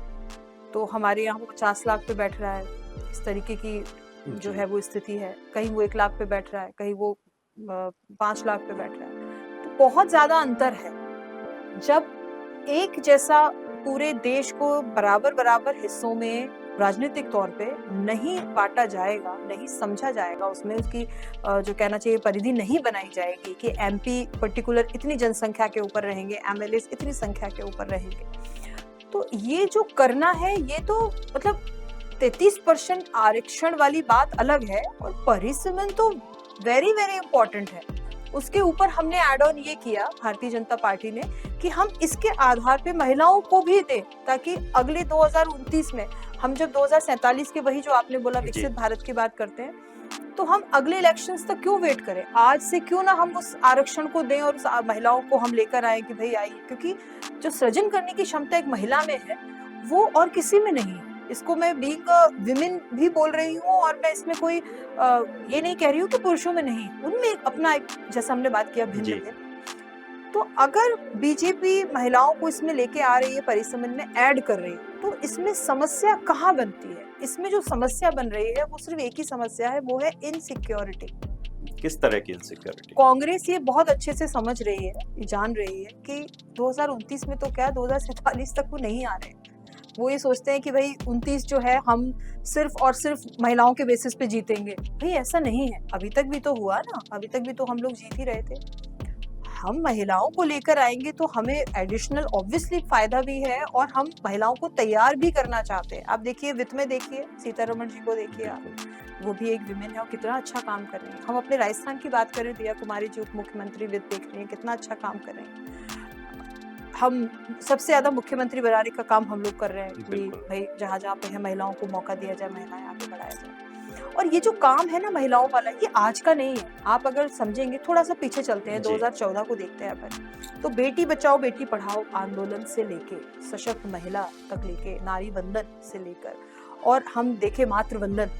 तो हमारे यहाँ वो 50 लाख पे बैठ रहा है। इस तरीके की जो है वो स्थिति है। कहीं वो 1 लाख पे बैठ रहा है, कहीं वो 5 लाख पे बैठ रहा है। तो बहुत ज्यादा अंतर है। जब एक जैसा पूरे देश को बराबर बराबर हिस्सों में राजनीतिक तौर पे नहीं बांटा जाएगा, नहीं समझा जाएगा, उसमें उसकी जो कहना चाहिए परिधि नहीं बनाई जाएगी कि MP पर्टिकुलर इतनी जनसंख्या के ऊपर रहेंगे, MLAs इतनी संख्या के ऊपर रहेंगे, तो ये जो करना है, ये तो मतलब 33% आरक्षण वाली बात अलग है और परिसीमन तो वेरी वेरी इंपॉर्टेंट है। उसके ऊपर हमने एड ऑन ये किया भारतीय जनता पार्टी ने कि हम इसके आधार पे महिलाओं को भी दें, ताकि अगले 2029 में हम जब 2047 के, वही जो आपने बोला विकसित भारत की बात करते हैं, तो हम अगले इलेक्शंस तक क्यों वेट करें? आज से क्यों ना हम उस आरक्षण को दें और उस महिलाओं को हम लेकर आए कि भाई आइए, क्योंकि जो सृजन करने की क्षमता एक महिला में है वो और किसी में नहीं है। इसको मैं बीइंग विमेन भी बोल रही हूँ और मैं इसमें कोई ये नहीं कह रही हूँ कि पुरुषों में नहीं, उनमें अपना एक, जैसा हमने बात किया, भिन्न है। तो अगर बीजेपी महिलाओं को इसमें लेके आ रही है, परिसीमन में ऐड कर रही है, तो इसमें समस्या कहाँ बनती है? इसमें जो समस्या बन रही है वो सिर्फ एक ही समस्या है, वो है इनसिक्योरिटी। किस तरह की इनसिक्योरिटी? कांग्रेस ये बहुत अच्छे से समझ रही है, जान रही है कि 2029 में तो क्या 2047 तक वो नहीं आ रहे। वो ये सोचते हैं कि भाई 29 जो है हम सिर्फ और सिर्फ महिलाओं के बेसिस पे जीतेंगे। भाई ऐसा नहीं है, अभी तक भी तो हुआ ना, अभी तक भी तो हम लोग जीत ही रहे थे। हम महिलाओं को लेकर आएंगे तो हमें एडिशनल ऑब्वियसली फायदा भी है, और हम महिलाओं को तैयार भी करना चाहते हैं। आप देखिए वित्त में, देखिए सीतारमण जी को देखिए आप, वो भी एक विमेन है और कितना अच्छा काम कर रही है। हम अपने राजस्थान की बात करें, दिया कुमारी जी उप मुख्यमंत्री वित्त देख रही है, कितना अच्छा काम कर रहे हैं। हम सबसे ज्यादा मुख्यमंत्री बनाने का काम हम लोग कर रहे हैं कि भाई जहाँ जहाँ पे है महिलाओं को मौका दिया जाए, महिलाएं आगे बढ़ाया जाए। और ये जो काम है ना महिलाओं वाला, ये आज का नहीं है। आप अगर समझेंगे, थोड़ा सा पीछे चलते हैं, 2014 को देखते हैं अपन, तो बेटी बचाओ बेटी पढ़ाओ आंदोलन से लेके सशक्त महिला तक लेके नारी वंदन से लेकर, और हम देखें मातृवंदन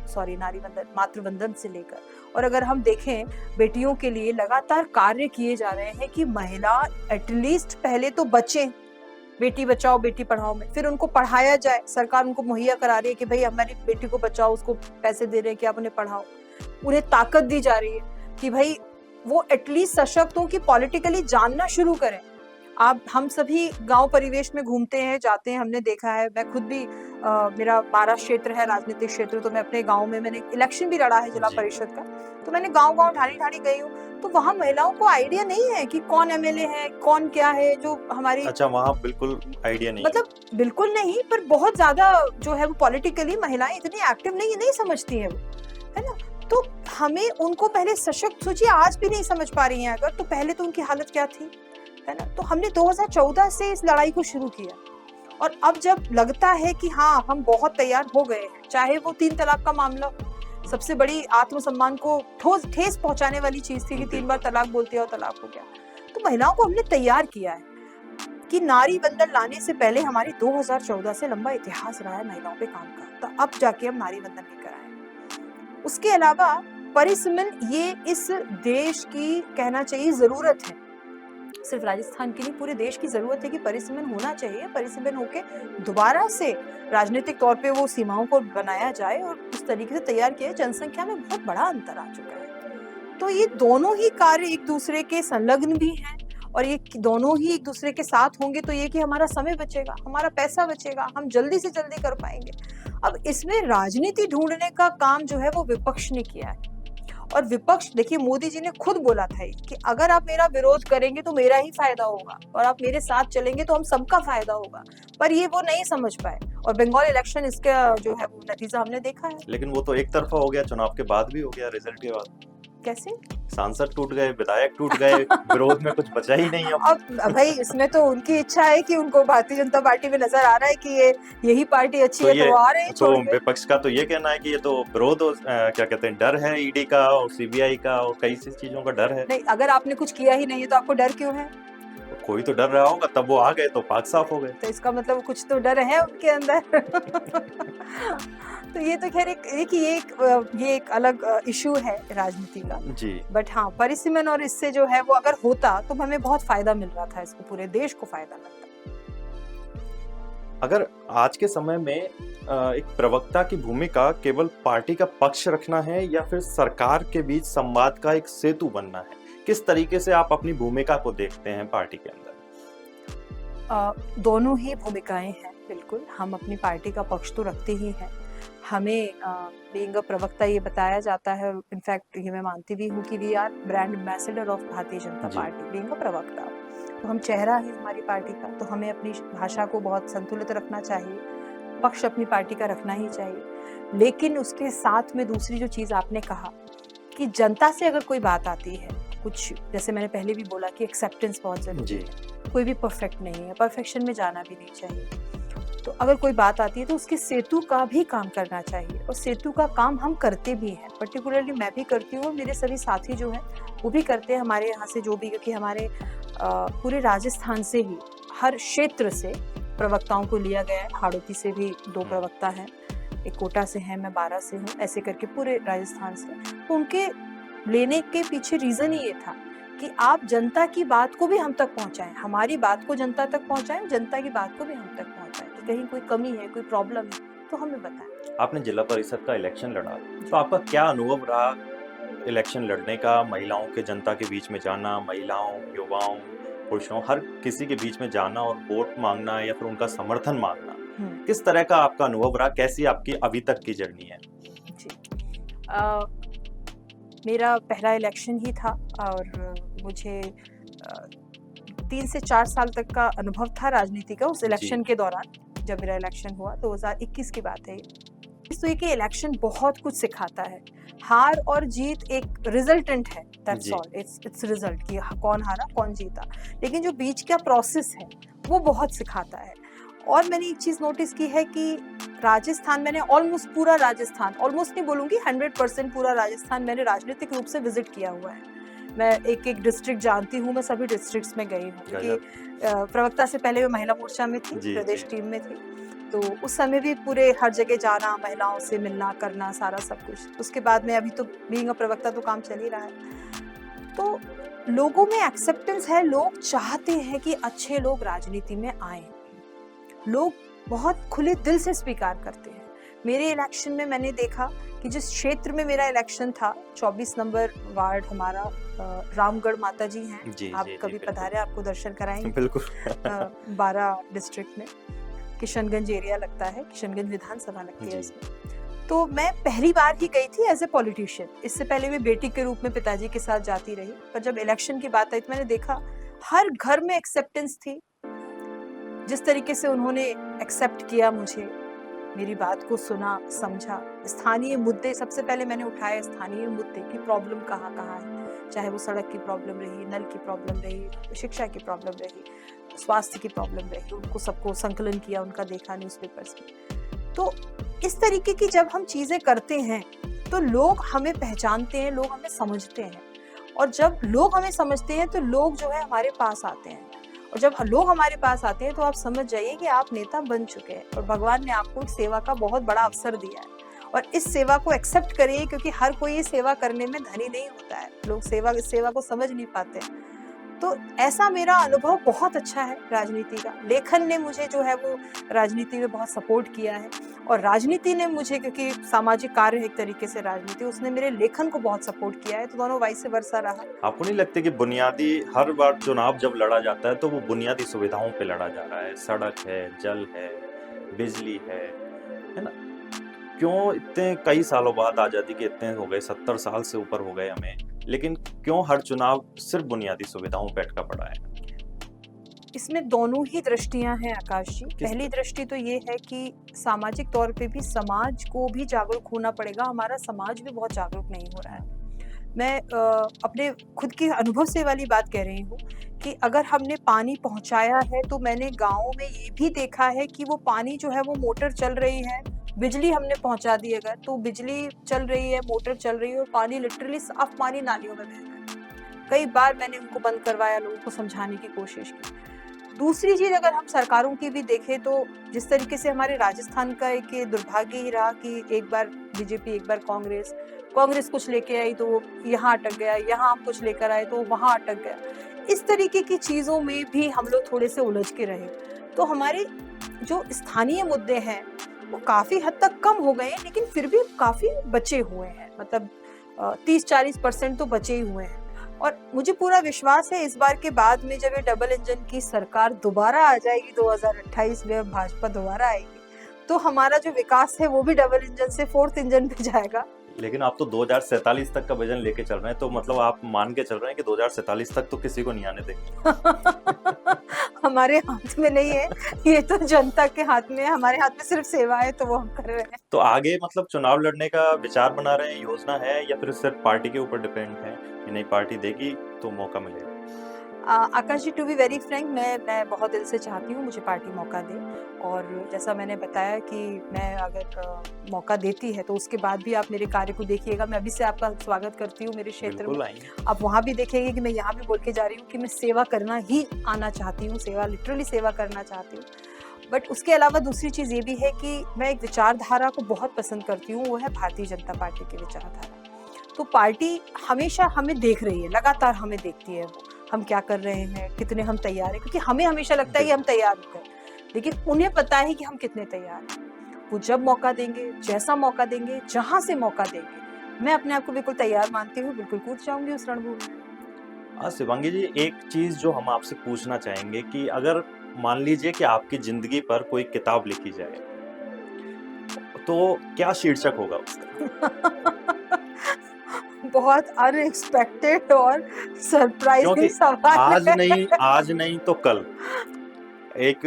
से लेकर, और अगर हम देखें बेटियों के लिए लगातार कार्य किए जा रहे हैं कि महिला एटलीस्ट पहले तो बचे बेटी बचाओ बेटी पढ़ाओ में, फिर उनको पढ़ाया जाए। सरकार उनको मुहैया करा रही है कि भाई हमारी बेटी को बचाओ, उसको पैसे दे रहे हैं कि आप उन्हें पढ़ाओ। उन्हें ताकत दी जा रही है कि भाई वो एटलीस्ट सशक्त हो, कि पॉलिटिकली जानना शुरू करें। आप हम सभी गांव परिवेश में घूमते हैं, जाते हैं, हमने देखा है। मैं खुद भी मेरा 12 क्षेत्र है, राजनीतिक क्षेत्र, तो मैं अपने गांव में, मैंने इलेक्शन भी लड़ा है जिला परिषद का, तो मैंने गांव ढाणी ढाणी गई हूँ, तो वहाँ महिलाओं को आइडिया नहीं है कि कौन एमएलए है, कौन क्या है, जो हमारी। अच्छा, वहाँ बिल्कुल आइडिया नहीं, मतलब बिल्कुल नहीं, पर बहुत ज्यादा जो है वो पॉलिटिकली महिलाएं इतनी एक्टिव नहीं समझती है वो, है ना। तो हमें उनको पहले सशक्त, सोचिए आज भी नहीं समझ पा रही हैं अगर, तो पहले तो उनकी हालत क्या थी, है ना। तो हमने 2014 से इस लड़ाई को शुरू किया, और अब जब लगता है कि हाँ हम बहुत तैयार हो गए हैं, चाहे वो 3 तलाक का मामला सबसे बड़ी आत्मसम्मान को ठेस पहुंचाने वाली चीज थी कि 3 बार तलाक बोलते और तलाक हो गया, तो महिलाओं को हमने तैयार किया है कि नारी वंदन लाने से पहले हमारी 2014 से लंबा इतिहास रहा है महिलाओं पे काम का, तो अब जाके हम नारी वंदन लेकर आए। उसके अलावा परिसीमन, ये इस देश की कहना चाहिए जरूरत है, सिर्फ राजस्थान की नहीं, पूरे देश की जरूरत है कि परिसीमन होना चाहिए। परिसीमन होके दोबारा से राजनीतिक तौर पे वो सीमाओं को बनाया जाए और उस तरीके से तैयार किया। जनसंख्या में बहुत बड़ा अंतर आ चुका है, तो ये दोनों ही कार्य एक दूसरे के संलग्न भी हैं, और ये दोनों ही एक दूसरे के साथ होंगे तो ये कि हमारा समय बचेगा, हमारा पैसा बचेगा, हम जल्दी से जल्दी कर पाएंगे। अब इसमें राजनीति ढूंढने का काम जो है वो विपक्ष ने किया है, और विपक्ष, देखिए मोदी जी ने खुद बोला था कि अगर आप मेरा विरोध करेंगे तो मेरा ही फायदा होगा, और आप मेरे साथ चलेंगे तो हम सबका फायदा होगा, पर ये वो नहीं समझ पाए, और बंगाल इलेक्शन इसका जो है वो नतीजा हमने देखा है। लेकिन वो तो एक तरफा हो गया, चुनाव के बाद भी हो गया, रिजल्ट के बाद। कैसे? सांसद टूट गए, विधायक टूट गए, विरोध में कुछ बचा ही नहीं। अब भाई इसमें तो उनकी इच्छा है कि उनको भारतीय जनता पार्टी में नजर आ रहा है कि ये यही पार्टी अच्छी है, तो वो आ रहे हैं। तो विपक्ष का तो ये कहना है कि ये तो विरोध, क्या कहते हैं, डर है ईडी का और सीबीआई का और कई सी चीजों का डर है। नहीं, अगर आपने कुछ किया ही नहीं है तो आपको डर क्यों है? कोई तो डर रहा होगा, तब वो आ गए तो पाक साफ हो गए, तो इसका मतलब कुछ तो डर है उनके अंदर। तो ये तो खैर ये एक अलग इशू है राजनीति का जी। बट हाँ, परिसीमन और इससे जो है वो अगर होता तो हमें बहुत फायदा मिल रहा था, इसको पूरे देश को फायदा मिलता। अगर आज के समय में एक प्रवक्ता की भूमिका केवल पार्टी का पक्ष रखना है या फिर सरकार के बीच संवाद का एक सेतु बनना है, किस तरीके से आप अपनी भूमिका को देखते हैं पार्टी के अंदर? दोनों ही भूमिकाएं हैं, बिल्कुल। हम अपनी पार्टी का पक्ष तो रखते ही हैं। हमें बीइंग अ प्रवक्ता ये बताया जाता है, इनफैक्ट ये मैं मानती भी हूँ कि we are brand ambassador of Bharatiya Janata party, being a प्रवक्ता। तो हम चेहरा है हमारी पार्टी का, तो हमें अपनी भाषा को बहुत संतुलित रखना चाहिए, पक्ष अपनी पार्टी का रखना ही चाहिए। लेकिन उसके साथ में दूसरी जो चीज़ आपने कहा कि जनता से अगर कोई बात आती है, कुछ जैसे मैंने पहले भी बोला कि एक्सेप्टेंस बहुत जरूरी है, कोई भी परफेक्ट नहीं है, परफेक्शन में जाना भी नहीं चाहिए। तो अगर कोई बात आती है तो उसके सेतु का भी काम करना चाहिए, और सेतु का काम हम करते भी हैं, पर्टिकुलरली मैं भी करती हूँ और मेरे सभी साथी जो हैं वो भी करते हैं हमारे यहाँ से, जो भी, क्योंकि हमारे पूरे राजस्थान से ही हर क्षेत्र से प्रवक्ताओं को लिया गया है। हाड़ौती से भी 2 प्रवक्ता हैं, एक कोटा से हैं, मैं 12 से हूँ, ऐसे करके पूरे राजस्थान से। तो उनके लेने के पीछे रीजन ही ये था कि आप जनता की बात को भी हम तक पहुंचाएं, हमारी बात को जनता तक पहुंचाएं, जनता की बात को भी हम तक पहुंचाएं, कि कहीं कोई कमी है, कोई प्रॉब्लम है तो हमें बताएं। आपने जिला परिषद का इलेक्शन लड़ा, तो आपका क्या अनुभव रहा इलेक्शन लड़ने का? महिलाओं के जनता के बीच में जाना, महिलाओं, युवाओं, पुरुषों, हर किसी के बीच में जाना और वोट मांगना या फिर उनका समर्थन मांगना, किस तरह का आपका अनुभव रहा? कैसी आपकी अभी तक की जर्नी है? जी, मेरा पहला इलेक्शन ही था और मुझे 3 से 4 साल तक का अनुभव था राजनीति का उस इलेक्शन के दौरान। जब मेरा इलेक्शन हुआ 2021 की बात है ये। तो ये कि इलेक्शन बहुत कुछ सिखाता है। हार और जीत एक रिजल्टेंट है, दैट्स ऑल, इट्स रिजल्ट कि कौन हारा कौन जीता, लेकिन जो बीच का प्रोसेस है वो बहुत सिखाता है। और मैंने एक चीज नोटिस की है कि राजस्थान, मैंने ऑलमोस्ट पूरा राजस्थान, ऑलमोस्ट नहीं बोलूंगी 100% पूरा राजस्थान मैंने राजनीतिक रूप से विजिट किया हुआ है। मैं एक एक डिस्ट्रिक्ट जानती हूँ, मैं सभी डिस्ट्रिक्ट्स में गई हूँ क्योंकि प्रवक्ता से पहले मैं महिला मोर्चा में थी, प्रदेश टीम में थी, तो उस समय भी पूरे हर जगह जाना, महिलाओं से मिलना करना, सारा सब कुछ। उसके बाद में अभी तो बीइंग अ प्रवक्ता तो काम चल ही रहा है। तो लोगों में एक्सेप्टेंस है, लोग चाहते हैं कि अच्छे लोग राजनीति में आए, लोग बहुत खुले दिल से स्वीकार करते हैं। मेरे इलेक्शन में मैंने देखा कि जिस क्षेत्र में मेरा इलेक्शन था, 24 नंबर वार्ड हमारा, रामगढ़ माता जी हैं, आप कभी पधारे, आपको दर्शन कराएंगे। बिल्कुल। 12 डिस्ट्रिक्ट में किशनगंज एरिया लगता है, किशनगंज विधानसभा लगती है इसमें। तो मैं पहली बार ही गई थी एज ए पॉलिटिशियन, इससे पहले मैं बेटी के रूप में पिताजी के साथ जाती रही, पर जब इलेक्शन की बात आई तो मैंने देखा हर घर में एक्सेप्टेंस थी। जिस तरीके से उन्होंने एक्सेप्ट किया मुझे, मेरी बात को सुना, समझा, स्थानीय मुद्दे सबसे पहले मैंने उठाए, स्थानीय मुद्दे की प्रॉब्लम कहाँ कहाँ है, चाहे वो सड़क की प्रॉब्लम रही, नल की प्रॉब्लम रही, शिक्षा की प्रॉब्लम रही, स्वास्थ्य की प्रॉब्लम रही, उनको सबको संकलन किया, उनका देखा न्यूज़पेपर्स में। तो इस तरीके की जब हम चीजें करते हैं तो लोग हमें पहचानते हैं, लोग हमें समझते हैं, और जब लोग हमें समझते हैं तो लोग जो है हमारे पास आते हैं, और जब लोग हमारे पास आते हैं तो आप समझ जाइए कि आप नेता बन चुके हैं और भगवान ने आपको एक सेवा का बहुत बड़ा अवसर दिया है, और इस सेवा को एक्सेप्ट करिए, क्योंकि हर कोई ये सेवा करने में धनी नहीं होता है, लोग इस सेवा को समझ नहीं पाते हैं। तो ऐसा मेरा अनुभव बहुत अच्छा है राजनीति का। लेखन ने मुझे जो है वो राजनीति में बहुत सपोर्ट किया है, और राजनीति ने मुझे, क्योंकि सामाजिक कार्य है एक तरीके से राजनीति, उसने मेरे लेखन को बहुत सपोर्ट किया है, तो दोनों वाइस वर्सा रहा। आपको नहीं लगता कि बुनियादी, हर बार चुनाव जब लड़ा जाता है तो वो बुनियादी सुविधाओं पे लड़ा जा रहा है, सड़क है, जल है, बिजली है ना? क्यों इतने कई सालों बाद आजादी के इतने हो गए, 70 साल से ऊपर हो गए हमें, लेकिन क्यों हर चुनाव सिर्फ बुनियादी सुविधाओं पे अटका पड़ा है? इसमें दोनों ही दृष्टियां हैं आकाश जी। पहली दृष्टि तो ये है कि सामाजिक तौर पे भी समाज को भी जागरूक होना पड़ेगा, हमारा समाज भी बहुत जागरूक नहीं हो रहा है। मैं अपने खुद के अनुभव से वाली बात कह रही हूँ कि अगर हमने पानी पहुंचाया है तो मैंने गाँव में ये भी देखा है कि वो पानी जो है वो मोटर चल रही है, बिजली हमने पहुंचा दी, अगर तो बिजली चल रही है, मोटर चल रही है, और पानी लिटरली साफ पानी नालियों में बह रहा है। कई बार मैंने उनको बंद करवाया, लोगों को समझाने की कोशिश की। दूसरी चीज अगर हम सरकारों की भी देखें तो जिस तरीके से हमारे राजस्थान का एक दुर्भाग्य ही रहा कि एक बार बीजेपी, एक बार कांग्रेस कुछ लेके आई तो यहाँ अटक गया, यहाँ हम कुछ लेकर आए तो वहां अटक गया। इस तरीके की चीजों में भी हम लोग थोड़े से उलझ के रहे, तो हमारे जो स्थानीय मुद्दे हैं वो काफी हद तक कम हो गए हैं, लेकिन फिर भी काफी बचे हुए हैं, मतलब 30-40% तो बचे ही हुए हैं। और मुझे पूरा विश्वास है इस बार के बाद में जब ये डबल इंजन की सरकार दोबारा आ जाएगी, 2028 में भाजपा दोबारा आएगी, तो हमारा जो विकास है वो भी डबल इंजन से 4th इंजन पे जाएगा। लेकिन आप तो 2047 तक का विजन लेके चल रहे हैं, तो मतलब आप मान के चल रहे हैं कि 2047 तक तो किसी को नहीं आने देंगे। हमारे हाथ में नहीं है, ये तो जनता के हाथ में है, हमारे हाथ में सिर्फ सेवा है, तो वो हम कर रहे हैं। तो आगे मतलब चुनाव लड़ने का विचार बना रहे हैं, योजना है, या फिर सिर्फ पार्टी के ऊपर डिपेंड है कि नहीं पार्टी देगी तो मौका मिलेगा? आकाश जी, टू बी वेरी फ्रैंक, मैं बहुत दिल से चाहती हूँ मुझे पार्टी मौका दे, और जैसा मैंने बताया कि मैं अगर मौका देती है तो उसके बाद भी आप मेरे कार्य को देखिएगा। मैं अभी से आपका स्वागत करती हूँ मेरे क्षेत्र में, आप वहाँ भी देखेंगे कि मैं यहाँ भी बोल के जा रही हूँ कि मैं सेवा करना ही आना चाहती हूँ, सेवा लिटरली सेवा करना चाहती हूँ। बट उसके अलावा दूसरी चीज़ ये भी है कि मैं एक विचारधारा को बहुत पसंद करती हूँ, वो है भारतीय जनता पार्टी की विचारधारा। तो पार्टी हमेशा हमें देख रही है, लगातार हमें देखती है, वो हम क्या कर रहे हैं, कितने हम तैयार हैं, क्योंकि हमें हमेशा लगता है कि हम तैयार हो गए, लेकिन उन्हें पता है कि हम कितने तैयार हैं। वो जब मौका देंगे, जैसा मौका देंगे, जहाँ से मौका देंगे, मैं अपने आप को बिल्कुल तैयार मानती हूँ, बिल्कुल कूद जाऊँगी उस रणभूमि में। शिवांगी जी, एक चीज जो हम आपसे पूछना चाहेंगे कि अगर मान लीजिए कि आपकी जिंदगी पर कोई किताब लिखी जाए, तो क्या शीर्षक होगा उसका? बहुत अनएक्सपेक्टेड और क्योंकि सरप्राइजिंग सवाल है। आज नहीं तो कल एक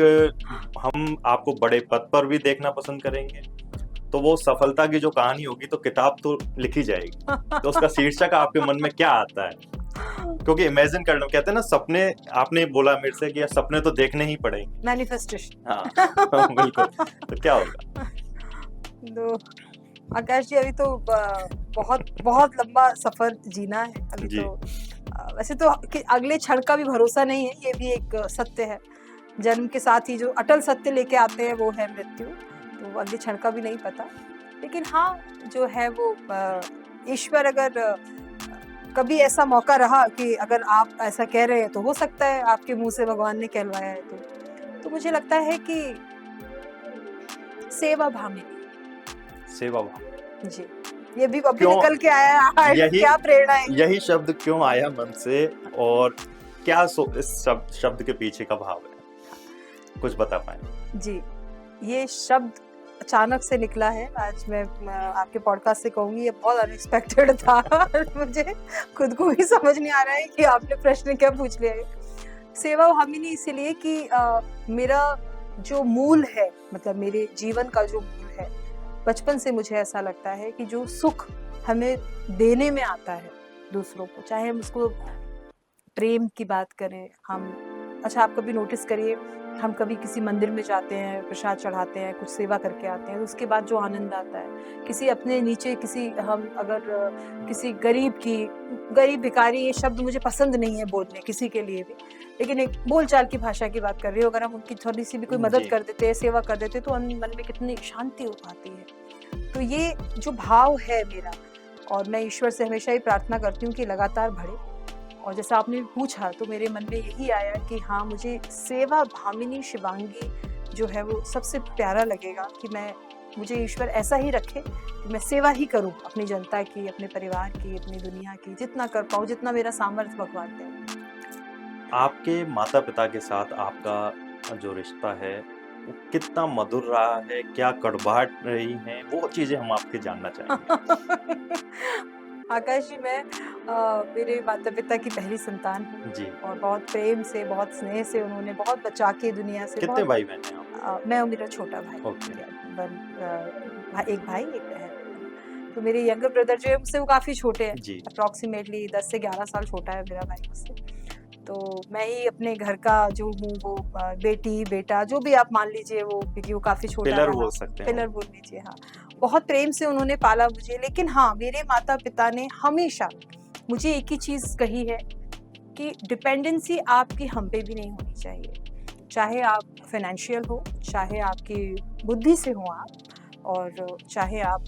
हम आपको बड़े पद पर भी देखना पसंद करेंगे, तो वो सफलता की जो कहानी होगी तो किताब तो लिखी जाएगी, तो उसका शीर्षक आपके मन में क्या आता है? क्योंकि इमेजिन करना, कहते हैं ना, सपने, आपने बोला मेरे से कि सपने तो देखने ही पड़ेंगे। मैनिफेस्टेशन। हाँ बिल्कुल, तो क्या होगा? तो आकाश जी, अभी तो बहुत बहुत लंबा सफर जीना है अभी जी। तो। वैसे तो कि अगले क्षण का भी भरोसा नहीं है, ये भी एक सत्य है। जन्म के साथ ही जो अटल सत्य लेके आते हैं वो है मृत्यु, तो अगले क्षण का भी नहीं पता। लेकिन हाँ, जो है वो ईश्वर अगर कभी ऐसा मौका रहा कि अगर आप ऐसा कह रहे हैं तो हो सकता है आपके मुंह से भगवान ने कहलवाया है, तो मुझे लगता है कि सेवा भामिनी। सेवा भाव, जी, ये भी अभी क्यों? निकल के आया है। यही क्या प्रेरणा है? यही शब्द क्यों आया मन से, और क्या इस शब्द के पीछे का भाव है, कुछ बता पाए? जी, ये शब्द अचानक से निकला है। आज मैं आपके पॉडकास्ट से कहूंगी, ये बहुत अनएक्सपेक्टेड था। मुझे खुद को भी समझ नहीं आ रहा है कि आपने प्रश्न क्या पूछ लिया है। सेवा भामिनी इसीलिए कि मेरा जो मूल है, मतलब मेरे जीवन का जो मूल है, बचपन से मुझे ऐसा लगता है कि जो सुख हमें देने में आता है दूसरों को, चाहे हम उसको प्रेम की बात करें, हम अच्छा आप कभी नोटिस करिए, हम कभी किसी मंदिर में जाते हैं, प्रसाद चढ़ाते हैं, कुछ सेवा करके आते हैं, तो उसके बाद जो आनंद आता है, किसी अपने नीचे किसी, हम अगर किसी गरीब भिखारी, ये शब्द मुझे पसंद नहीं है बोलने किसी के लिए भी, लेकिन एक बोलचाल की भाषा की बात कर रही हूँ, अगर हम उनकी थोड़ी सी भी कोई मदद कर देते हैं, सेवा कर देते हैं, तो मन में कितनी शांति हो पाती है। तो ये जो भाव है मेरा, और मैं ईश्वर से हमेशा ही प्रार्थना करती हूँ कि लगातार बढ़े। और जैसा आपने पूछा, तो मेरे मन में यही आया कि हाँ, मुझे सेवा भामिनी शिवांगी जो है वो सबसे प्यारा लगेगा, कि मुझे ईश्वर ऐसा ही रखे कि मैं सेवा ही करूँ अपनी जनता की, अपने परिवार की, अपनी दुनिया की, जितना कर पाऊँ, जितना मेरा सामर्थ्य भगवान दे। आपके माता पिता के साथ आपका जो रिश्ता है वो कितना मधुर रहा है, क्या कड़वाहट रही है, वो चीजें हम आपके जानना चाहेंगे। आकाश जी, मैं मेरे माता पिता की पहली संतान हूँ जी। और बहुत प्रेम से, बहुत स्नेह से उन्होंने बहुत बचा के दुनिया से। कितने भाई बहन हैं आप? मैं और मेरा छोटा भाई। ओके। एक भाई एक बहन। तो मेरे यंगर ब्रदर जो है मुझसे वो काफी छोटे हैं, जी। अप्रोक्सीमेटली 10 से 11 साल छोटा है मेरा भाई मुझसे। तो मैं ही अपने घर का जो हूँ वो बेटी बेटा जो भी आप मान लीजिए, वो क्योंकि वो काफी छोटा पिलर है, बोल सकते हैं। पिलर बोल लीजिए। हाँ, बहुत प्रेम से उन्होंने पाला मुझे। लेकिन हाँ, मेरे माता पिता ने हमेशा मुझे एक ही चीज कही है कि डिपेंडेंसी आपकी हम पे भी नहीं होनी चाहिए, चाहे आप फाइनेंशियल हो, चाहे आपकी बुद्धि से हो आप, और चाहे आप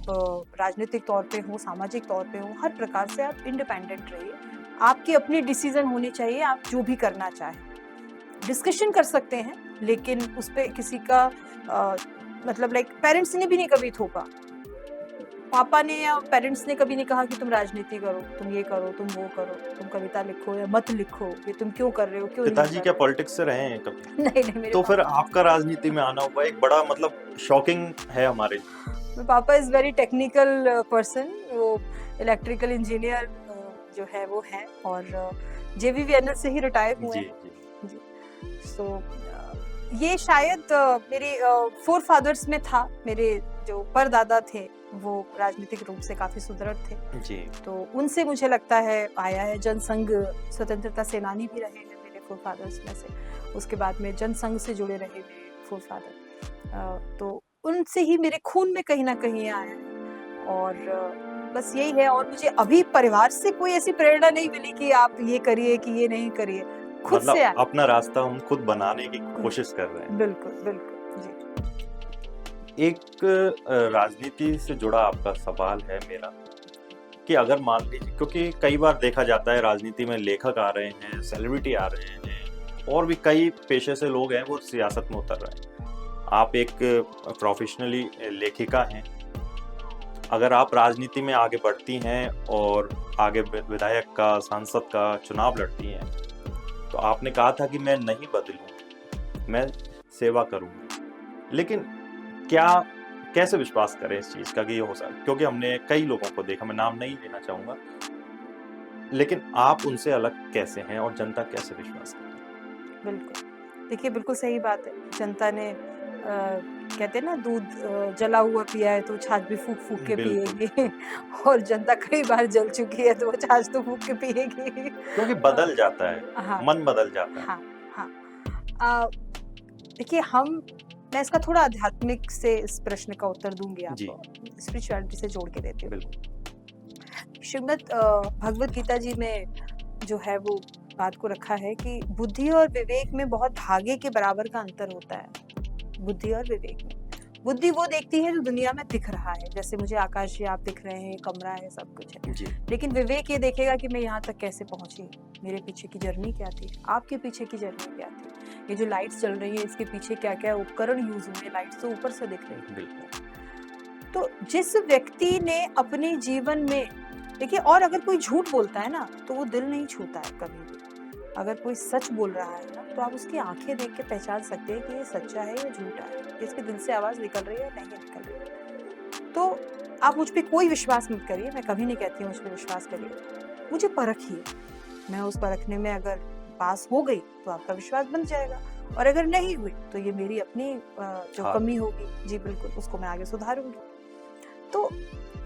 राजनीतिक तौर पे हो, सामाजिक तौर पे हो, हर प्रकार से आप इंडिपेंडेंट रहिए। आपकी अपनी डिसीजन होनी चाहिए, आप जो भी करना चाहें। डिस्कशन कर सकते हैं, लेकिन उस पे किसी का मतलब लाइक पेरेंट्स ने भी नहीं कभी थोपा, पापा ने या पेरेंट्स ने कभी नहीं कहा कि तुम राजनीति करो, तुम ये करो, तुम वो करो, तुम कविता लिखो या मत लिखो, ये तुम क्यों कर रहे हो, क्यों नहीं पिताजी कर क्या रहे पॉलिटिक्स से रहे हैं कभी? हो? नहीं, मेरे तो फिर पापा आपका राजनीति में आना हुआ एक बड़ा मतलब शॉकिंग है हमारे लिए। मेरे पापा इज वेरी टेक्निकल पर्सन, वो इलेक्ट्रिकल इंजीनियर जो है वो है, और JVVNL से ही रिटायर हुए जी, हैं। जी। सो ये शायद मेरे फोर फादर्स में था। मेरे जो परदादा थे वो राजनीतिक रूप से काफी सुदृढ़ थे जी। तो उनसे मुझे लगता है आया है। जनसंघ स्वतंत्रता सेनानी भी रहे हैं मेरे फोर फादर्स में से, उसके बाद में जनसंघ से जुड़े रहे मेरे फोर फादर, तो उनसे ही मेरे खून में कहीं ना कहीं आया है। और बस यही है। और मुझे अभी परिवार से कोई ऐसी प्रेरणा नहीं मिली कि आप ये करिए कि ये नहीं करिए, खुद मतलब से अपना रास्ता हम खुद बनाने की कोशिश कर रहे हैं। बिल्कुल बिल्कुल जी। एक राजनीति से जुड़ा आपका सवाल है मेरा कि अगर मान लीजिए, क्योंकि कई बार देखा जाता है राजनीति में लेखक आ रहे हैं, सेलिब्रिटी आ रहे हैं, और भी कई पेशे से लोग हैं वो सियासत में उतर रहे हैं। आप एक प्रोफेशनली लेखिका हैं। अगर आप राजनीति में आगे बढ़ती हैं और आगे विधायक का, सांसद का चुनाव लड़ती हैं, तो आपने कहा था कि मैं नहीं बदलूं, मैं सेवा करूंगा। लेकिन क्या, कैसे विश्वास करें इस चीज का कि ये हो सकता? क्योंकि हमने कई लोगों को देखा, मैं नाम नहीं लेना चाहूंगा, लेकिन आप उनसे अलग कैसे हैं और जनता कैसे विश्वास करती है? बिल्कुल। देखिए, बिल्कुल सही बात है। जनता ने कहते हैं ना, दूध जला हुआ पिया है तो छाछ भी फूँक-फूँक के बिल्कुल, पिएगी और जनता कई बार जल चुकी है तो वो छाछ तो फूँक के पिएगी। क्योंकि बदल जाता है, हाँ, मन बदल जाता है। हाँ, हाँ। अ, देखिए, मैं इसका थोड़ा आध्यात्मिक से इस प्रश्न का उत्तर दूँगी जी, आपको, स्पिरिचुअलिटी से जोड़ के देती हूँ। बिल्कुल। श्रीमद् भगवद गीता जी में जो है वो बात को रखा है कि बुद्धि और विवेक में बहुत भागे के बराबर का अंतर होता है। बुद्धि और विवेक में, बुद्धि वो देखती है जो दुनिया में दिख रहा है, जैसे मुझे आकाश ये आप दिख रहे हैं, कमरा है, सब कुछ है। जी, लेकिन विवेक ये देखेगा कि मैं यहाँ तक कैसे पहुंची, मेरे पीछे की जर्नी क्या थी, आपके पीछे की जर्नी क्या थी, ये जो लाइट्स चल रही है इसके पीछे क्या क्या उपकरण यूज हुए, लाइट्स तो ऊपर से दिख रही है। बिल्कुल। तो जिस व्यक्ति ने अपने जीवन में, देखिए, और अगर कोई झूठ बोलता है ना तो वो दिल नहीं छूता है कभी भी। अगर कोई सच बोल रहा है ना तो आप उसकी आंखें देख के पहचान सकते हैं कि ये सच्चा है या झूठा है, कि इसके दिल से आवाज निकल रही है या नहीं निकल रही है। तो आप मुझ पे कोई विश्वास मत करिए, मैं कभी नहीं कहती हूँ मुझ पे विश्वास करिए, मुझे परखिए। मैं उस परखने में अगर पास हो गई तो आपका विश्वास बन जाएगा, और अगर नहीं हुई तो ये मेरी अपनी जो हाँ। कमी होगी, जी बिल्कुल, उसको मैं आगे सुधारूंगी। तो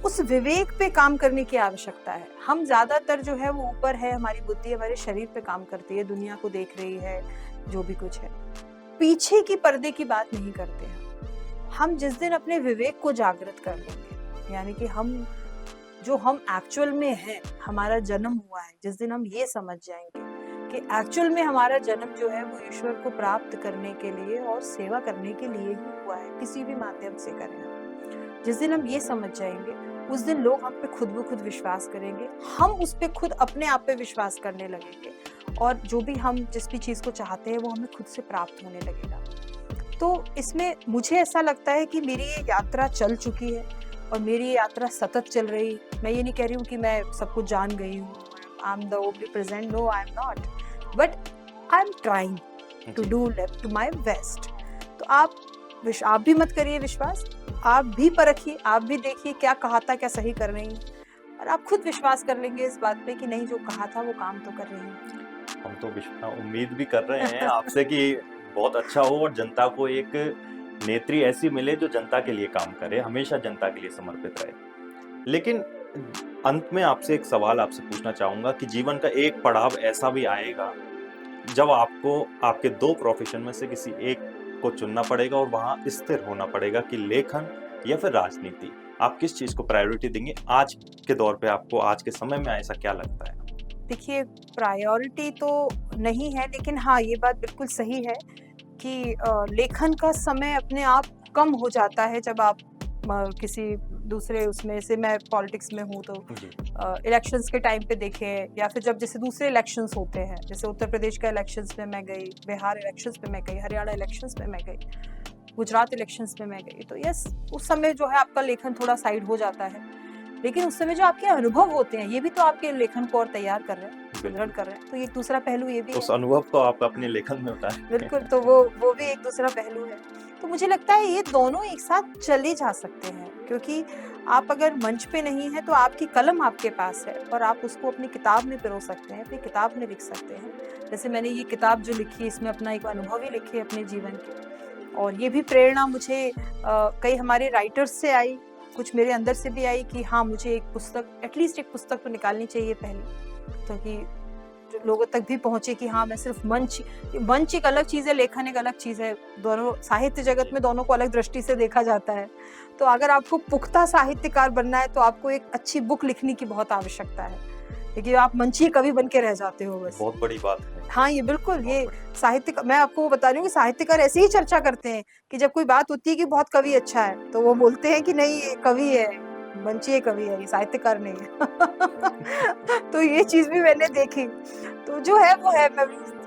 उस विवेक पे काम करने की आवश्यकता है। हम ज्यादातर जो है वो ऊपर है, हमारी बुद्धि हमारे शरीर पे काम करती है, दुनिया को देख रही है, जो भी कुछ है, पीछे की पर्दे की बात नहीं करते हैं। हम जिस दिन अपने विवेक को जागृत कर लेंगे, यानी कि हम जो हम एक्चुअल में हैं, हमारा जन्म हुआ है, जिस दिन हम ये समझ जाएंगे कि एक्चुअल में हमारा जन्म जो है वो ईश्वर को प्राप्त करने के लिए और सेवा करने के लिए ही हुआ है, किसी भी माध्यम से करें हम। जिस दिन हम ये समझ जाएंगे, उस दिन लोग हम पे खुद ब खुद विश्वास करेंगे, हम उस पे खुद अपने आप पे विश्वास करने लगेंगे, और जो भी हम जिस भी चीज को चाहते हैं वो हमें खुद से प्राप्त होने लगेगा। तो इसमें मुझे ऐसा लगता है कि मेरी ये यात्रा चल चुकी है और मेरी ये यात्रा सतत चल रही है। मैं ये नहीं कह रही हूँ कि मैं सब कुछ जान गई हूँ, I am the only present, no I am not, but I am trying to जी, डू टू माई बेस्ट। तो आप भी मत करिए विश्वास, आप भी परखिए, आप भी देखिए क्या कहा था, क्या सही कर रही हैं, और आप खुद विश्वास कर लेंगे इस बात पे कि नहीं, जो कहा था वो काम तो कर रही हैं। हम तो उम्मीद भी कर रहे हैं आपसे कि बहुत अच्छा हो और जनता को एक नेत्री ऐसी मिले जो जनता के लिए काम करे, हमेशा जनता के लिए समर्पित रहे। लेकिन अंत में आपसे एक सवाल आपसे पूछना चाहूंगा कि जीवन का एक पड़ाव ऐसा भी आएगा जब आपको आपके दो प्रोफेशन में से किसी एक को चुनना पड़ेगा और वहां स्थिर होना पड़ेगा कि लेखन या फिर राजनीति। आप किस चीज को प्रायोरिटी देंगे आज के दौर पे? आपको आज के समय में ऐसा क्या लगता है? देखिए, प्रायोरिटी तो नहीं है, लेकिन हाँ, ये बात बिल्कुल सही है कि लेखन का समय अपने आप कम हो जाता है जब आप किसी दूसरे उसमें से, मैं पॉलिटिक्स में हूँ तो जी, इलेक्शंस के टाइम पे देखें, या फिर जब जैसे दूसरे इलेक्शंस होते हैं, जैसे उत्तर प्रदेश का इलेक्शंस में मैं गई, बिहार इलेक्शंस में मैं गई, हरियाणा इलेक्शंस में मैं गई, गुजरात इलेक्शंस में मैं गई, तो यस, उस समय जो है आपका लेखन थोड़ा साइड हो जाता है, लेकिन उस समय जो आपके अनुभव होते हैं ये भी तो आपके लेखन को और तैयार कर रहे हैं, सुदृढ़ बिल्कुल। कर रहे हैं, तो ये दूसरा पहलू ये भी उस है। अनुभव को आप अपने लेखन में उतारें। बिल्कुल, तो वो भी एक दूसरा पहलू है। तो मुझे लगता है ये दोनों एक साथ चले जा सकते हैं, क्योंकि आप अगर मंच पे नहीं हैं तो आपकी कलम आपके पास है और आप उसको अपनी किताब में पिरो सकते हैं, अपनी किताब में लिख सकते हैं। जैसे मैंने ये किताब जो लिखी है, इसमें अपना एक अनुभव ही लिखे अपने जीवन के, और ये भी प्रेरणा मुझे कई हमारे राइटर्स से आई, कुछ मेरे अंदर से भी आई कि हाँ, मुझे एक पुस्तक, एटलीस्ट एक पुस्तक तो निकालनी चाहिए पहले, ताकि जो लोगों तक भी पहुंचे कि हाँ, मैं सिर्फ मंच एक अलग चीज है, लेखन एक अलग चीज है, दोनों साहित्य जगत में दोनों को अलग दृष्टि से देखा जाता है। तो अगर आपको पुख्ता साहित्यकार बनना है तो आपको एक अच्छी बुक लिखने की बहुत आवश्यकता है, लेकिन आप मंचीय कवि बन के रह जाते हो बस। बहुत बड़ी बात है। हाँ, ये बिल्कुल, बहुत ये बड़ी। साहित्य, मैं आपको बता रही हूँ कि साहित्यकार ऐसे ही चर्चा करते हैं कि जब कोई बात होती है कि बहुत कवि अच्छा है तो वो बोलते हैं कि नहीं, ये कवि है, मंचीय कवि है, ये साहित्यकार नहीं है। तो ये चीज भी मैंने देखी। तो जो है वो है, मैं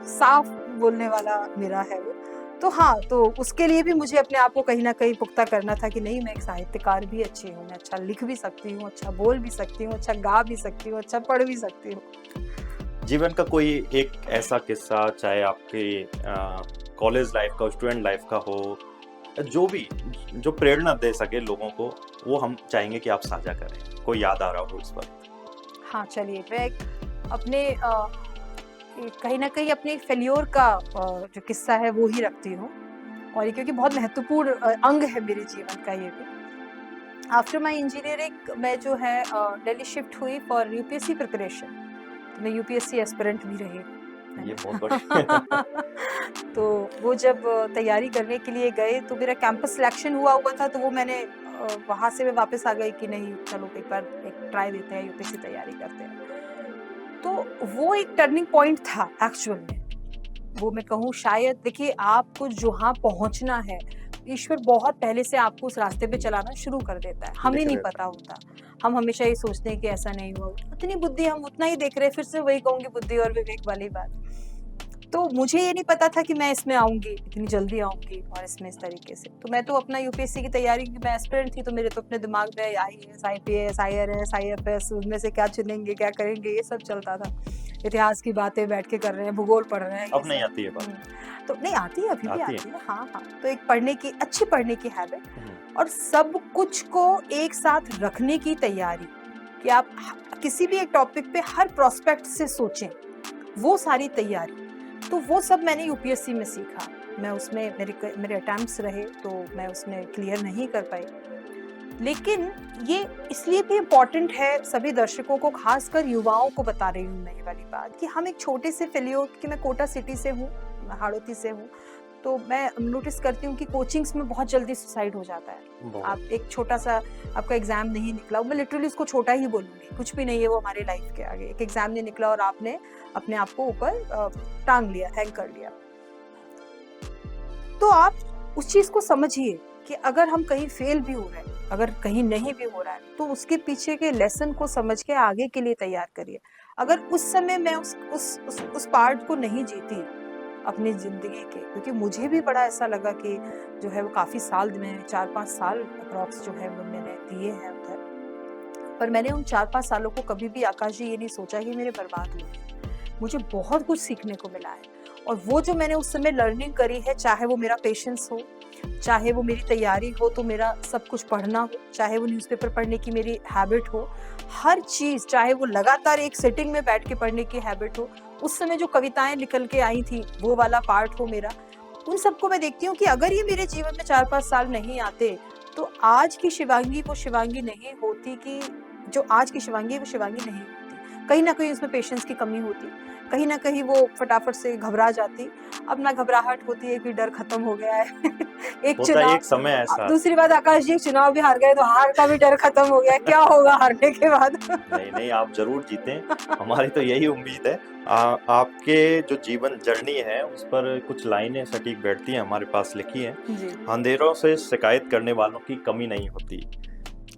साफ बोलने वाला मेरा है वो। तो हाँ, तो उसके लिए भी मुझे अपने आप को कहीं न कहीं पुख्ता करना था कि नहीं, मैं एक साहित्यकार भी अच्छी हूँ, मैं अच्छा लिख भी सकती हूँ, अच्छा बोल भी सकती हूँ, अच्छा गा भी सकती हूँ, अच्छा पढ़ भी सकती हूँ। जीवन का कोई एक ऐसा किस्सा, चाहे आपके कॉलेज लाइफ का, स्टूडेंट लाइफ का हो, जो भी, जो प्रेरणा दे सके लोगों को, वो हम चाहेंगे कि आप साझा करें। कोई याद आ रहा हो इस वक़्त? हाँ, चलिए मैं एक अपने कहीं न कहीं अपने फेल्योर का जो किस्सा है वो ही रखती हूँ, और ये क्योंकि बहुत महत्वपूर्ण अंग है मेरे जीवन का ये भी। आफ्टर माय इंजीनियरिंग मैं जो है दिल्ली शिफ्ट हुई फॉर यूपीएससी प्रिपरेशन। तो मैं यूपीएससी एस्पिरेंट भी रही, है ये बहुत ना? बढ़िया। तो वो जब तैयारी करने के लिए गए तो मेरा कैंपस सिलेक्शन हुआ था, तो वो मैंने वहाँ से मैं वापस आ गई कि नहीं, चलो एक बार एक ट्राई देते हैं, यूपीएससी तैयारी करते हैं। तो वो एक टर्निंग पॉइंट था एक्चुअल में। वो मैं कहूँ शायद, देखिए आपको जहाँ पहुँचना है, ईश्वर बहुत पहले से आपको उस रास्ते पे चलाना शुरू कर देता है, हमें लिख नहीं देता पता होता। हम हमेशा ये सोचते हैं कि ऐसा नहीं हुआ, उतनी बुद्धि हम उतना ही देख रहे हैं, फिर से वही कहूँगी बुद्धि और विवेक वाली बात। तो मुझे ये नहीं पता था कि मैं इसमें आऊँगी, इतनी जल्दी आऊँगी और इसमें इस तरीके से। तो मैं तो अपना यूपीएससी की तैयारी की, मैं एस्पिरेंट थी, तो मेरे तो अपने दिमाग में आईएएस, आईपीएस, आईआरएस, आईएफएस, उनमें से क्या चुनेंगे, क्या करेंगे, ये सब चलता था। इतिहास की बातें बैठ के कर रहे हैं, भूगोल पढ़ रहे हैं, ये अब नहीं सब। आती है बात? तो नहीं आती है, अभी भी आती आती है। हाँ, हाँ। तो एक अच्छी पढ़ने की हैबिट, हुँ, और सब कुछ को एक साथ रखने की तैयारी, कि आप किसी भी एक टॉपिक पे हर प्रोस्पेक्ट से सोचें, वो सारी तैयारी। तो वो सब मैंने यूपीएससी में सीखा। मैं उसमें मेरे अटेम्प्ट्स रहे, तो मैं उसमें क्लियर नहीं कर पाई। लेकिन ये इसलिए भी इम्पोर्टेंट है सभी दर्शकों को, खासकर युवाओं को बता रही हूँ मैं ये वाली बात, कि हम एक छोटे से फेल्योर, कि मैं कोटा सिटी से हूँ, हाड़ौती से हूँ, तो मैं नोटिस करती हूँ कि कोचिंग्स में बहुत जल्दी सुसाइड हो जाता है। बहुत। आप एक छोटा सा, आपका एग्जाम नहीं निकला, मैं लिटरली उसको छोटा ही बोलूंगी, कुछ भी नहीं है वो हमारे लाइफ के आगे। एक एग्जाम नहीं निकला और आपने अपने आप को ऊपर टांग लिया, हैंग कर लिया, तो आप उस चीज को समझिए कि अगर हम कहीं फेल भी हो रहे हैं, अगर कहीं नहीं भी हो रहा है, तो उसके पीछे के लेसन को समझ के आगे के लिए तैयार करिए। अगर उस समय मैं उस पार्ट को नहीं जीती अपनी जिंदगी के, क्योंकि मुझे भी बड़ा ऐसा लगा कि जो है वो काफी साल, में 4-5 साल अप्रॉक्स जो है वो मैंने दिए हैं उधर, पर मैंने उन 4-5 सालों को कभी भी आकाश जी ये नहीं सोचा कि मेरे बर्बाद हुए। मुझे बहुत कुछ सीखने को मिला है, और वो जो मैंने उस समय लर्निंग करी है, चाहे वो मेरा पेशेंस हो, चाहे वो मेरी तैयारी हो, तो मेरा सब कुछ पढ़ना हो, चाहे वो न्यूज़पेपर पढ़ने की मेरी हैबिट हो, हर चीज़, चाहे वो लगातार एक सिटिंग में बैठ के पढ़ने की हैबिट हो, उस समय जो कविताएं निकल के आई थी वो वाला पार्ट हो मेरा, उन सबको मैं देखती हूँ कि अगर ये मेरे जीवन में 4-5 साल नहीं आते, तो आज की शिवांगी वो शिवांगी नहीं होती, कि जो आज की शिवांगी है वो शिवांगी नहीं होती। कहीं ना कहीं उसमें पेशेंस की कमी होती, कहीं ना कहीं वो फटाफट से घबरा जाती। अब ना घबराहट होती है कि डर खत्म हो गया है। एक होता है चुनाव, एक समय ऐसा। दूसरी बात आकाश जी, चुनाव भी हार गए तो हार का भी डर खत्म हो गया, क्या होगा हारने के बाद। नहीं, नहीं, आप ज़रूर जीतें, हमारी तो यही उम्मीद है। आपके जो जीवन जर्नी है, उस पर कुछ लाइनें सटीक बैठती हैं, हमारे पास लिखी हैं। जी। अंधेरों से शिकायत करने वालों की कमी नहीं होती।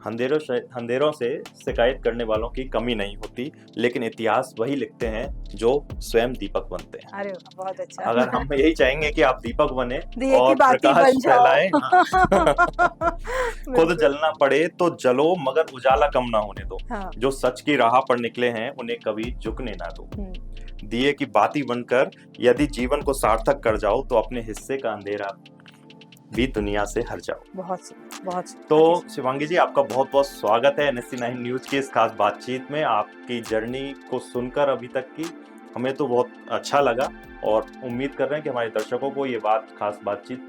अंधेरों से शिकायत करने वालों की कमी नहीं होती, लेकिन इतिहास वही लिखते हैं जो स्वयं दीपक बनते हैं। अरे वाह, बहुत अच्छा। अगर हम यही चाहेंगे कि आप दीपक बने दिए की और बाती प्रकाश बन जाओ। फैलाएं, हाँ। खुद बिल्कुल। जलना पड़े तो जलो, मगर उजाला कम ना होने दो। हाँ। जो सच की राह पर निकले हैं, उन्हें कभी झुकने ना दो। दिए की बाती बनकर यदि जीवन को सार्थक कर जाओ, तो अपने हिस्से का अंधेरा भी दुनिया से हट जाओ। बहुत सुंदर, बहुत सुंदर। तो शिवांगी जी, आपका बहुत बहुत स्वागत है NSC9 न्यूज की इस खास बातचीत में। आपकी जर्नी को सुनकर अभी तक की हमें तो बहुत अच्छा लगा, और उम्मीद कर रहे हैं कि हमारे दर्शकों को ये खास बातचीत